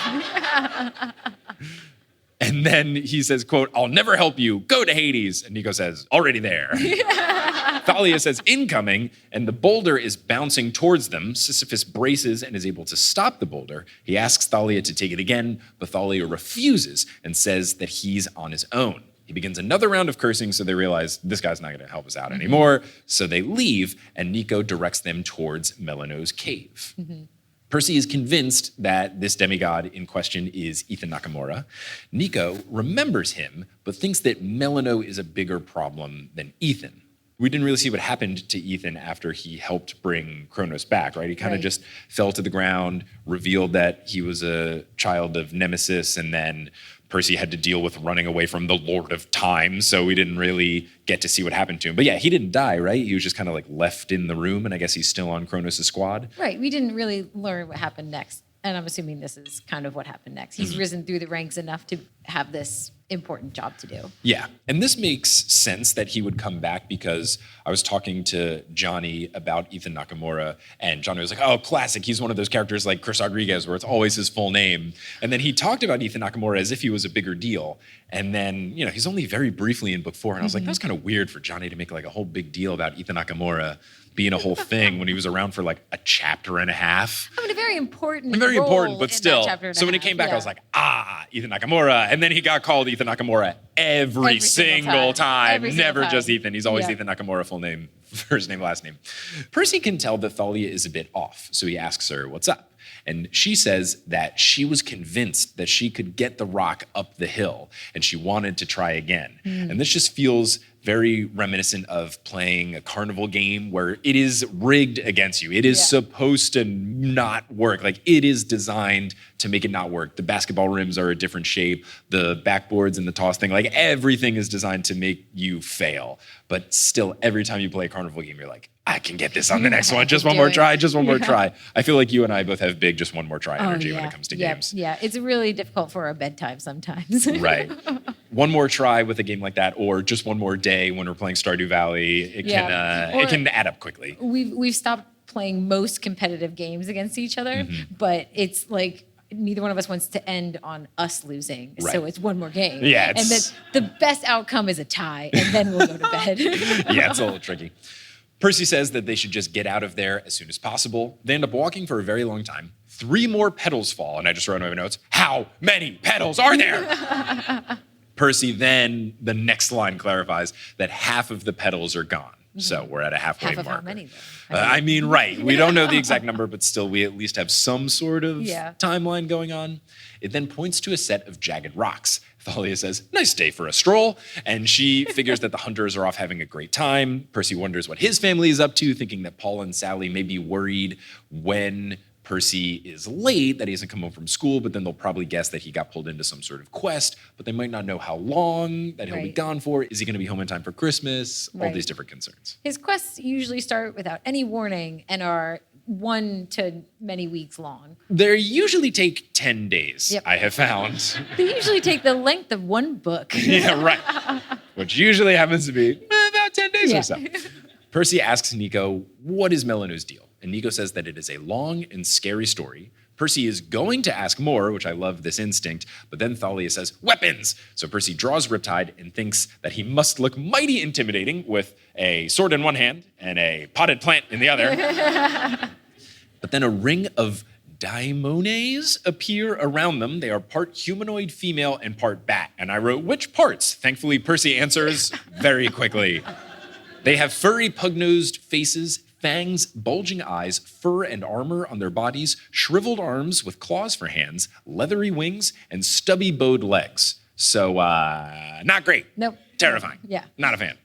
And then he says, quote, I'll never help you. Go to Hades. And Nico says, already there. Thalia says, incoming. And the boulder is bouncing towards them. Sisyphus braces and is able to stop the boulder. He asks Thalia to take it again, but Thalia refuses and says that he's on his own. He begins another round of cursing, so they realize this guy's not going to help us out anymore. So they leave, and Nico directs them towards Melano's cave. Percy is convinced that this demigod in question is Ethan Nakamura. Nico remembers him, but thinks that Melano is a bigger problem than Ethan. We didn't really see what happened to Ethan after he helped bring Kronos back, right? He kind of just fell to the ground, revealed that he was a child of Nemesis, and then Percy had to deal with running away from the Lord of Time, so we didn't really get to see what happened to him. But yeah, he didn't die, right? He was just kind of like left in the room, and I guess he's still on Kronos' squad. Right, we didn't really learn what happened next, and I'm assuming this is kind of what happened next. He's risen through the ranks enough to have this important job to do. Yeah, and this makes sense that he would come back because I was talking to Johnny about Ethan Nakamura, and Johnny was like, oh, classic. He's one of those characters like Chris Rodriguez where it's always his full name. And then he talked about Ethan Nakamura as if he was a bigger deal. And then, you know, he's only very briefly in book 4, and I was like, that was kind of weird for Johnny to make like a whole big deal about Ethan Nakamura being a whole thing when he was around for like a chapter and a half. I mean, a very important but still. So when he came back, I was like, Ethan Nakamura. And then he got called Ethan Nakamura every single time. Never just Ethan. He's always Ethan Nakamura, full name, first name, last name. Percy can tell that Thalia is a bit off, so he asks her, what's up? And she says that she was convinced that she could get the rock up the hill, and she wanted to try again. And this just feels very reminiscent of playing a carnival game where it is rigged against you. It is supposed to not work. Like, it is designed to make it not work. The basketball rims are a different shape. The backboards and the toss thing, like everything is designed to make you fail. But still, every time you play a carnival game, you're like, I can get this on the next one. Just one more try, just one more try. I feel like you and I both have big just one more try energy when it comes to games. Yeah, it's really difficult for our bedtime sometimes. Right. one more try with a game like that, or just one more day when we're playing Stardew Valley, it can add up quickly. We've stopped playing most competitive games against each other, but it's like neither one of us wants to end on us losing. Right. So it's one more game. Yeah, and the best outcome is a tie, and then we'll go to bed. Yeah, it's a little tricky. Percy says that they should just get out of there as soon as possible. They end up walking for a very long time. 3 more petals fall, and I just wrote in my notes, how many petals are there? Percy then, the next line clarifies that half of the petals are gone. So we're at a halfway mark. Half of how many, though? I mean, right. We don't know the exact number, but still we at least have some sort of timeline going on. It then points to a set of jagged rocks. Thalia says, nice day for a stroll. And she figures that the hunters are off having a great time. Percy wonders what his family is up to, thinking that Paul and Sally may be worried when Percy is late, that he hasn't come home from school, but then they'll probably guess that he got pulled into some sort of quest, but they might not know how long that he'll be gone for. Is he going to be home in time for Christmas? All these different concerns. His quests usually start without any warning and are 1 to many weeks long. They usually take 10 days, I have found. They usually take the length of one book. Yeah, right. Which usually happens to be about 10 days or so. Percy asks Nico, what is Melino's deal? And Nico says that it is a long and scary story. Percy is going to ask more, which I love this instinct, but then Thalia says, weapons! So Percy draws Riptide and thinks that he must look mighty intimidating with a sword in one hand and a potted plant in the other. But then a ring of daimones appear around them. They are part humanoid female and part bat. And I wrote, which parts? Thankfully, Percy answers very quickly. They have furry, pug-nosed faces, fangs, bulging eyes, fur and armor on their bodies, shriveled arms with claws for hands, leathery wings, and stubby bowed legs. So, not great. Nope. Terrifying. Yeah. Not a fan.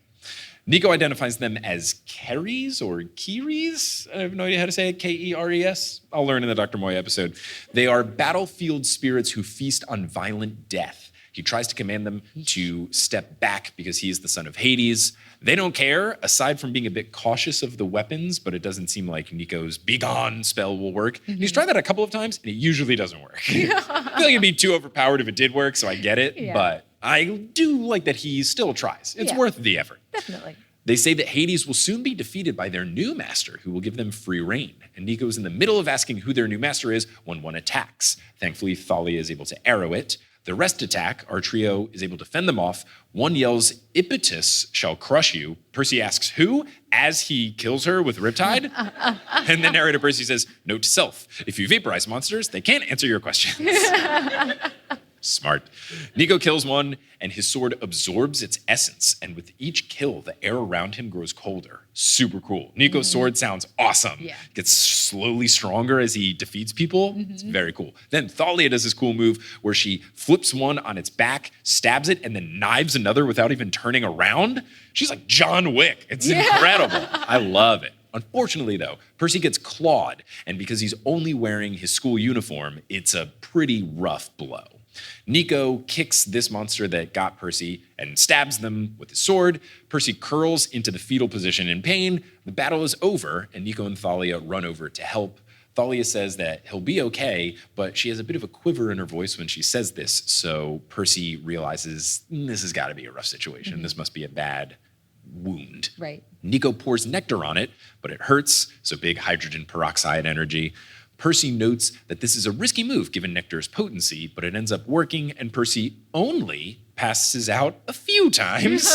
Nico identifies them as Keres or Keres. I have no idea how to say it. Keres. I'll learn in the Dr. Moy episode. They are battlefield spirits who feast on violent death. He tries to command them to step back because he is the son of Hades. They don't care, aside from being a bit cautious of the weapons, but it doesn't seem like Nico's begone spell will work. He's tried that a couple of times, and it usually doesn't work. I feel like it'd be too overpowered if it did work, so I get it. But I do like that he still tries. It's worth the effort. Definitely. They say that Hades will soon be defeated by their new master, who will give them free reign. And Nico is in the middle of asking who their new master is when one attacks. Thankfully, Thalia is able to arrow it. The rest attack. Our trio is able to fend them off. One yells, Ippitus shall crush you. Percy asks who, as he kills her with Riptide. And the narrator Percy says, note to self, if you vaporize monsters, they can't answer your questions. Smart. Nico kills one, and his sword absorbs its essence. And with each kill, the air around him grows colder. Super cool. Nico's sword sounds awesome. Yeah. Gets slowly stronger as he defeats people. It's very cool. Then Thalia does this cool move where she flips one on its back, stabs it, and then knives another without even turning around. She's like John Wick. It's incredible. I love it. Unfortunately, though, Percy gets clawed, and because he's only wearing his school uniform, it's a pretty rough blow. Nico kicks this monster that got Percy and stabs them with his sword. Percy curls into the fetal position in pain. The battle is over, and Nico and Thalia run over to help. Thalia says that he'll be okay, but she has a bit of a quiver in her voice when she says this, so Percy realizes this has got to be a rough situation. This must be a bad wound. Right. Nico pours nectar on it, but it hurts, so big hydrogen peroxide energy. Percy notes that this is a risky move given nectar's potency, but it ends up working, and Percy only passes out a few times.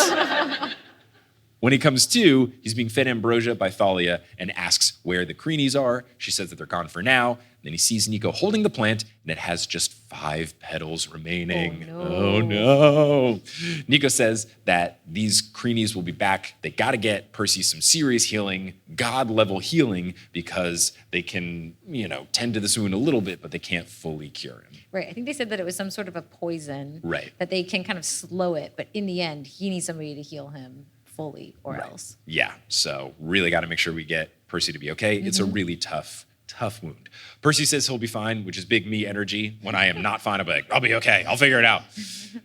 When he comes to, he's being fed ambrosia by Thalia and asks where the Creanies are. She says that they're gone for now. Then he sees Nico holding the plant, and it has just 5 petals remaining. Oh no. Nico says that these Creanies will be back. They got to get Percy some serious healing, God-level healing, because they can, tend to this wound a little bit, but they can't fully cure him. Right. I think they said that it was some sort of a poison. Right. That they can kind of slow it, but in the end, he needs somebody to heal him fully or else. Yeah. So really got to make sure we get Percy to be okay. It's a really tough wound. Percy says he'll be fine, which is big me energy. When I am not fine, I'll be like, I'll be okay. I'll figure it out.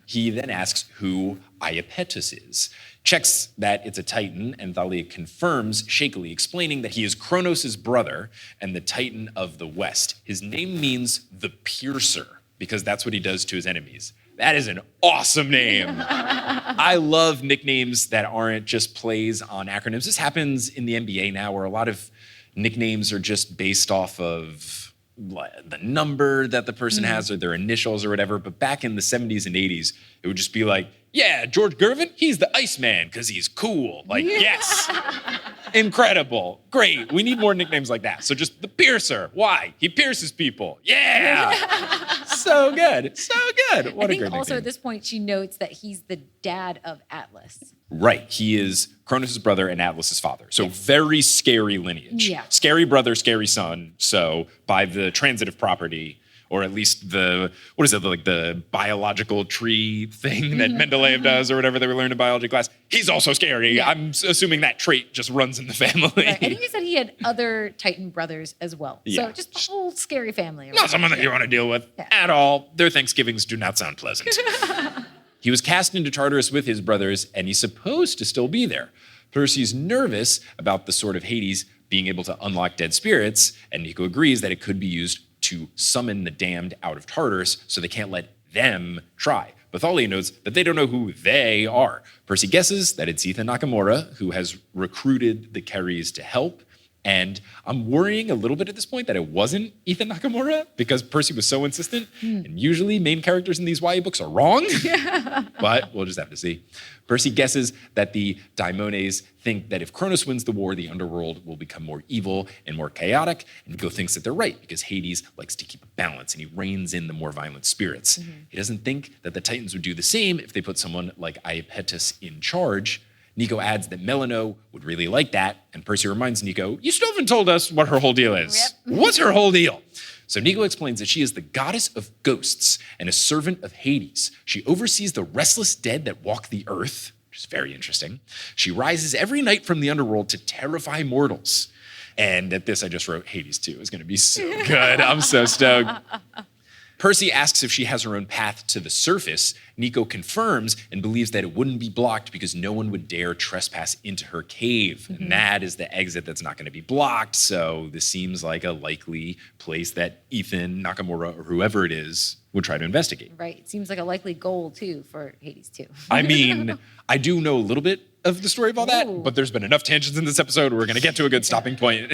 He then asks who Iapetus is. Checks that it's a Titan, and Thalia confirms shakily, explaining that he is Kronos' brother and the Titan of the West. His name means the piercer, because that's what he does to his enemies. That is an awesome name. I love nicknames that aren't just plays on acronyms. This happens in the NBA now, where a lot of nicknames are just based off of the number that the person has or their initials or whatever. But back in the 70s and 80s, it would just be like, yeah, George Gervin, he's the Iceman because he's cool. Like, yes, incredible, great. We need more nicknames like that. So just the Piercer. Why? He pierces people. Yeah. So good. So good. What I a think great also nickname. at this point she notes that he's the dad of Atlas. Right. He is Cronus' brother and Atlas' father. So very scary lineage. Yeah. Scary brother, scary son. So by the transitive property, or at least the biological tree thing that Mendeleev does or whatever they were learning in biology class, he's also scary. Yeah. I'm assuming that trait just runs in the family. Right. I think he said he had other Titan brothers as well. Yeah. So just the whole scary family. Not someone that you want to deal with at all. Their Thanksgivings do not sound pleasant. He was cast into Tartarus with his brothers, and he's supposed to still be there. Percy's nervous about the sword of Hades being able to unlock dead spirits, and Nico agrees that it could be used to summon the damned out of Tartarus, so they can't let them try. But Thalia notes that they don't know who they are. Percy guesses that it's Ethan Nakamura, who has recruited the Keres to help. And I'm worrying a little bit at this point that it wasn't Ethan Nakamura, because Percy was so insistent. And usually main characters in these YA books are wrong. But we'll just have to see. Percy guesses that the Daimones think that if Kronos wins the war, the underworld will become more evil and more chaotic. And Nico thinks that they're right, because Hades likes to keep a balance and he reins in the more violent spirits. He doesn't think that the Titans would do the same if they put someone like Iapetus in charge. Nico adds that Melano would really like that, and Percy reminds Nico, you still haven't told us what her whole deal is. Yep. What's her whole deal? So Nico explains that she is the goddess of ghosts and a servant of Hades. She oversees the restless dead that walk the earth, which is very interesting. She rises every night from the underworld to terrify mortals. And at this, I just wrote Hades 2 is going to be so good. I'm so stoked. Percy asks if she has her own path to the surface. Nico confirms and believes that it wouldn't be blocked because no one would dare trespass into her cave. And that is the exit that's not going to be blocked. So this seems like a likely place that Ethan Nakamura or whoever it is would try to investigate. Right. It seems like a likely goal, too, for Hades 2. I mean, I do know a little bit of the story of all that, Ooh. but there's been enough tangents in this episode. We're going to get to a good stopping point.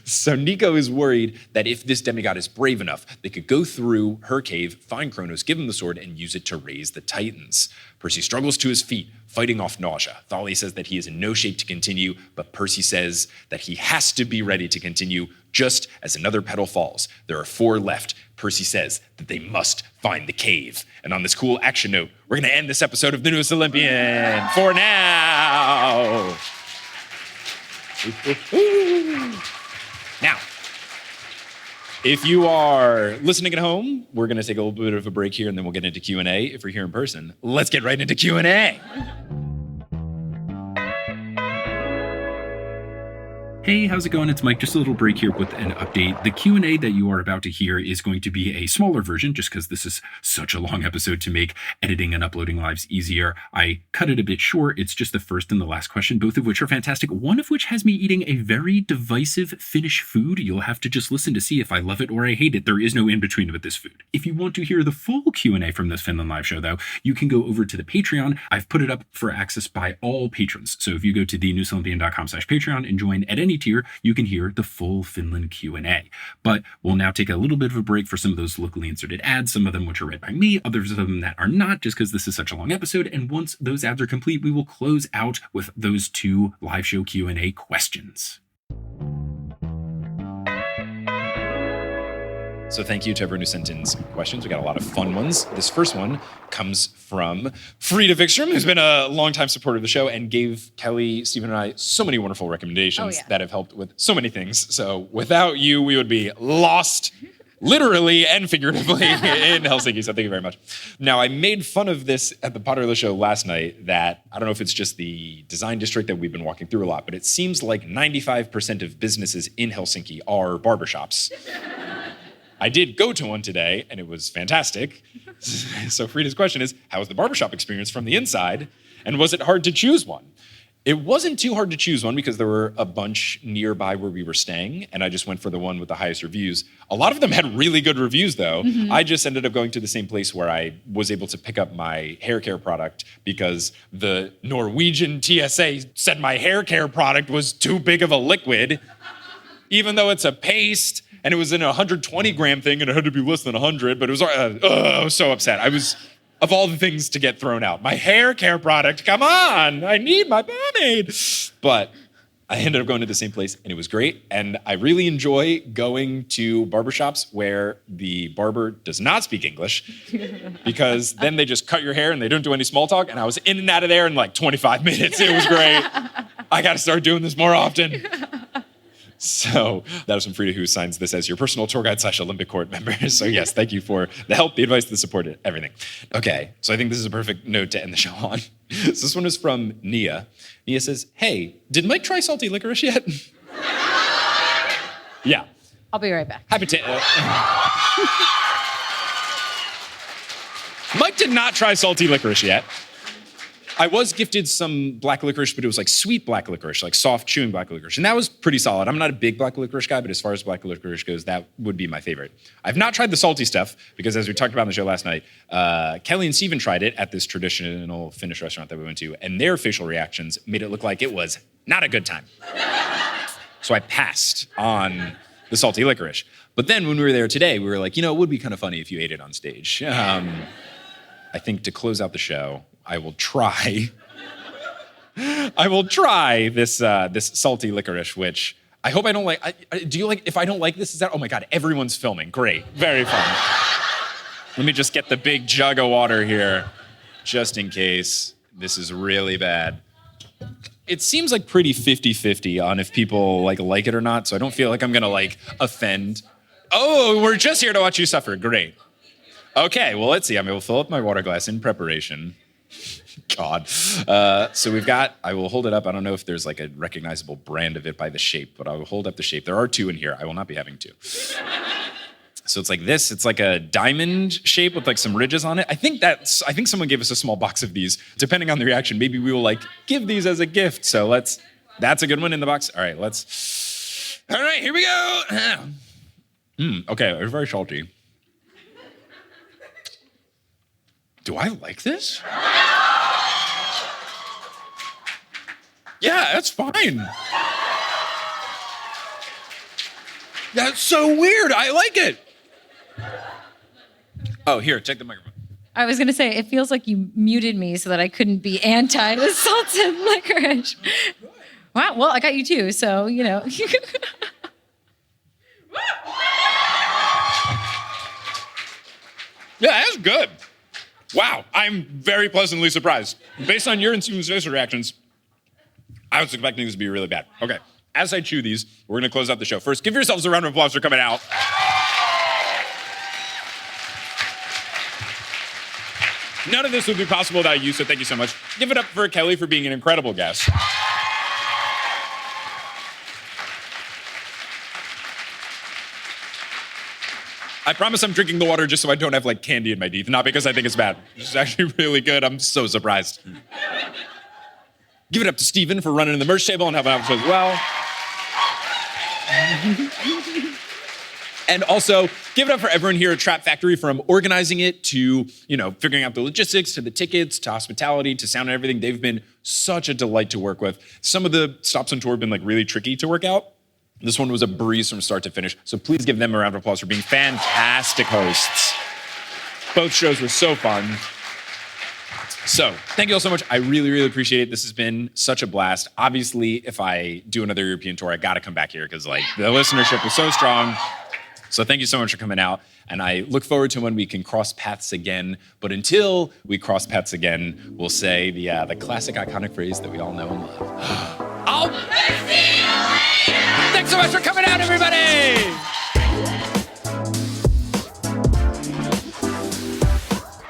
So Nico is worried that if this demigod is brave enough, they could go through her cave, find Kronos, give him the sword, and use it to raise the Titans. Percy struggles to his feet, fighting off nausea. Thalia says that he is in no shape to continue, but Percy says that he has to be ready to continue just as another petal falls. There are 4 left. Percy says that they must find the cave. And on this cool action note, we're going to end this episode of The Newest Olympian for now. Now, if you are listening at home, we're going to take a little bit of a break here and then we'll get into Q&A. If we're here in person, let's get right into Q&A. Hey, how's it going? It's Mike. Just a little break here with an update. The Q&A that you are about to hear is going to be a smaller version just because this is such a long episode to make editing and uploading lives easier. I cut it a bit short. It's just the first and the last question, both of which are fantastic. One of which has me eating a very divisive Finnish food. You'll have to just listen to see if I love it or I hate it. There is no in-between with this food. If you want to hear the full Q&A from this Finland live show, though, you can go over to the Patreon. I've put it up for access by all patrons. So if you go to thenewsolympian.com/Patreon and join at any tier, you can hear the full Finland Q&A. But we'll now take a little bit of a break for some of those locally inserted ads, some of them which are read by me, others of them that are not, just because this is such a long episode. And once those ads are complete, we will close out with those 2 live show Q&A questions. So thank you to everyone who sent in some questions. We got a lot of fun ones. This first one comes from Frida Vikstrom, who's been a longtime supporter of the show and gave Kelly, Stephen, and I so many wonderful recommendations that have helped with so many things. So without you, we would be lost, literally and figuratively, in Helsinki. So thank you very much. Now, I made fun of this at the Potter show last night that, I don't know if it's just the design district that we've been walking through a lot, but it seems like 95% of businesses in Helsinki are barbershops. I did go to one today, and it was fantastic. So Frida's question is, how was the barbershop experience from the inside? And was it hard to choose one? It wasn't too hard to choose one because there were a bunch nearby where we were staying, and I just went for the one with the highest reviews. A lot of them had really good reviews, though. I just ended up going to the same place where I was able to pick up my hair care product because the Norwegian TSA said my hair care product was too big of a liquid, even though it's a paste, and it was in a 120-gram thing, and it had to be less than 100, but it was, I was so upset. Of all the things to get thrown out, my hair care product, come on, I need my pomade. But I ended up going to the same place and it was great. And I really enjoy going to barbershops where the barber does not speak English because then they just cut your hair and they don't do any small talk. And I was in and out of there in like 25 minutes. It was great. I got to start doing this more often. So that was from Frida, who signs this as your personal tour guide / Olympic court member. So yes, thank you for the help, the advice, the support, everything. Okay, so I think this is a perfect note to end the show on. So this one is from Nia. Nia says, hey, did Mike try salty licorice yet? Yeah. I'll be right back. Happy to. Mike did not try salty licorice yet. I was gifted some black licorice, but it was like sweet black licorice, like soft chewing black licorice. And that was pretty solid. I'm not a big black licorice guy, but as far as black licorice goes, that would be my favorite. I've not tried the salty stuff because as we talked about on the show last night, Kelly and Steven tried it at this traditional Finnish restaurant that we went to, and their facial reactions made it look like it was not a good time. So I passed on the salty licorice. But then when we were there today, we were like, it would be kind of funny if you ate it on stage. I think to close out the show, I will try this salty licorice, which I hope I don't like. Do you like, if I don't like this, is that, oh my God, everyone's filming. Great, very fun. Let me just get the big jug of water here, just in case this is really bad. It seems like pretty 50-50 on if people like it or not, so I don't feel like I'm gonna offend. Oh, we're just here to watch you suffer, great. Okay, well, let's see, I will fill up my water glass in preparation. God. So we've got, I will hold it up. I don't know if there's like a recognizable brand of it by the shape, but I will hold up the shape. There are two in here. I will not be having two. So it's like this. It's like a diamond shape with like some ridges on it. I think someone gave us a small box of these. Depending on the reaction, maybe we will give these as a gift. So that's a good one in the box. All right, all right, here we go. Okay, they're very salty. Do I like this? Yeah, that's fine. That's so weird. I like it. Oh, here, check the microphone. I was going to say, it feels like you muted me so that I couldn't be anti the salted licorice. Wow, well, I got you too, so, Yeah, that's good. Wow, I'm very pleasantly surprised. Based on your and Steven's facial reactions, I was expecting this to be really bad. Okay, as I chew these, we're gonna close out the show. First, give yourselves a round of applause for coming out. None of this would be possible without you, so thank you so much. Give it up for Kelly for being an incredible guest. I promise I'm drinking the water just so I don't have candy in my teeth, not because I think it's bad. It's actually really good. I'm so surprised. Give it up to Steven for running the merch table and helping out as well. And also, give it up for everyone here at Trap Factory, from organizing it to, figuring out the logistics, to the tickets, to hospitality, to sound and everything. They've been such a delight to work with. Some of the stops on tour have been really tricky to work out. This one was a breeze from start to finish. So please give them a round of applause for being fantastic hosts. Both shows were so fun. So thank you all so much. I really, really appreciate it. This has been such a blast. Obviously, if I do another European tour, I got to come back here because the listenership was so strong. So thank you so much for coming out. And I look forward to when we can cross paths again. But until we cross paths again, we'll say the classic iconic phrase that we all know and love. I'll see you later! Thanks so much for coming out, everybody!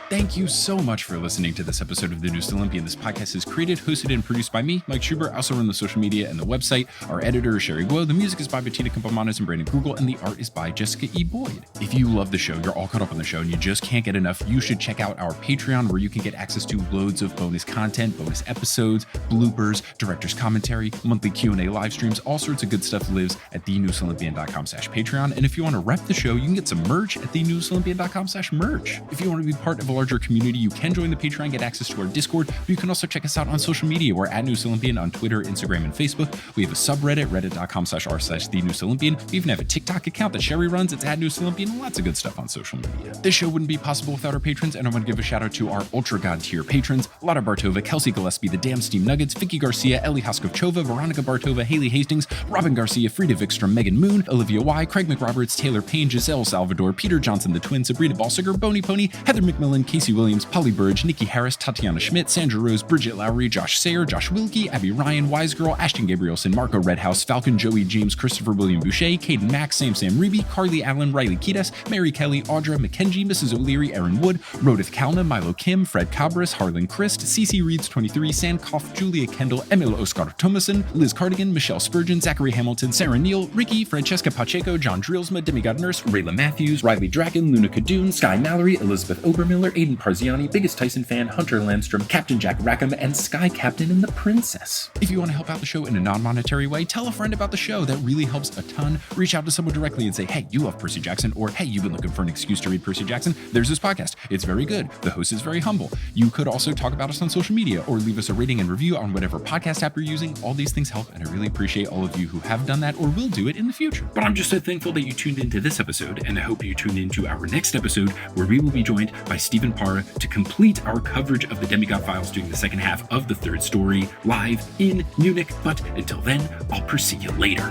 Thank Thank you so much for listening to this episode of The Newest Olympian. This podcast is created, hosted, and produced by me, Mike Schubert. I also run the social media and the website. Our editor is Sherry Guo. The music is by Bettina Campomanes and Brandon Google, and the art is by Jessica E. Boyd. If you love the show, you're all caught up on the show, and you just can't get enough, you should check out our Patreon, where you can get access to loads of bonus content, bonus episodes, bloopers, director's commentary, monthly Q&A live streams. All sorts of good stuff lives at thenewestolympian.com/Patreon. And if you want to rep the show, you can get some merch at thenewestolympian.com/merch. If you want to be part of a larger community, you can join the Patreon, get access to our Discord, but you can also check us out on social media. We're at Newest Olympian on Twitter, Instagram, and Facebook. We have a subreddit, reddit.com/r/thenewestolympian. We even have a TikTok account that Sherry runs. It's at Newest Olympian, and lots of good stuff on social media. This show wouldn't be possible without our patrons, and I want to give a shout out to our Ultra God tier patrons: Lotta Bartova, Kelsey Gillespie, the Damn Steam Nuggets, Vicky Garcia, Ellie Hoskovchova, Veronica Bartova, Haley Hastings, Robin Garcia, Frida Vikstrom, Megan Moon, Olivia Y, Craig McRoberts, Taylor Payne, Giselle Salvador, Peter Johnson, the Twin, Sabrina Balsiger, Boney Pony, Heather McMillan, Casey Williams, Polly Burge, Nikki Harris, Tatiana Schmidt, Sandra Rose, Bridget Lowry, Josh Sayer, Josh Wilkie, Abby Ryan, Wise Girl, Ashton Gabrielson, Marco Redhouse, Falcon, Joey James, Christopher William Boucher, Caden Mack, Sam Reeby, Carly Allen, Riley Kiedis, Mary Kelly, Audra, Mackenzie, Mrs. O'Leary, Aaron Wood, Rodith Kalna, Milo Kim, Fred Cabras, Harlan Christ, CC Reeds 23, Sandkoff, Julia Kendall, Emil Oscar Thomason, Liz Cardigan, Michelle Spurgeon, Zachary Hamilton, Sarah Neal, Ricky, Francesca Pacheco, John Drillsma, Demigod Nurse, Rayla Matthews, Riley Dragon, Luna Kadoon, Sky Mallory, Elizabeth Obermiller, Aiden Parziani, Biggest Tyson Fan, Hunter Landstrom, Captain Jack Rackham, and Sky Captain and the Princess. If you want to help out the show in a non-monetary way, tell a friend about the show. That really helps a ton. Reach out to someone directly and say, hey, you love Percy Jackson, or hey, you've been looking for an excuse to read Percy Jackson. There's this podcast. It's very good. The host is very humble. You could also talk about us on social media or leave us a rating and review on whatever podcast app you're using. All these things help, and I really appreciate all of you who have done that or will do it in the future. But I'm just so thankful that you tuned into this episode, and I hope you tune into our next episode, where we will be joined by Stephen Parra to complete our coverage of the Demigod Files during the second half of the third story, live in Munich. But until then, I'll see you later.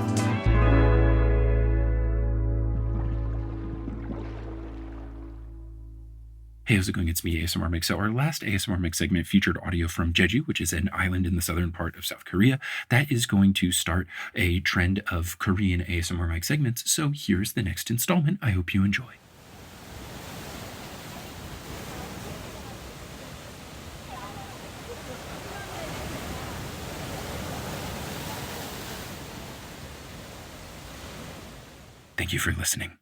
Hey, how's it going? It's me, ASMR Mix. So our last ASMR Mix segment featured audio from Jeju, which is an island in the southern part of South Korea. That is going to start a trend of Korean ASMR Mix segments. So here's the next installment. I hope you enjoy. Thank you for listening.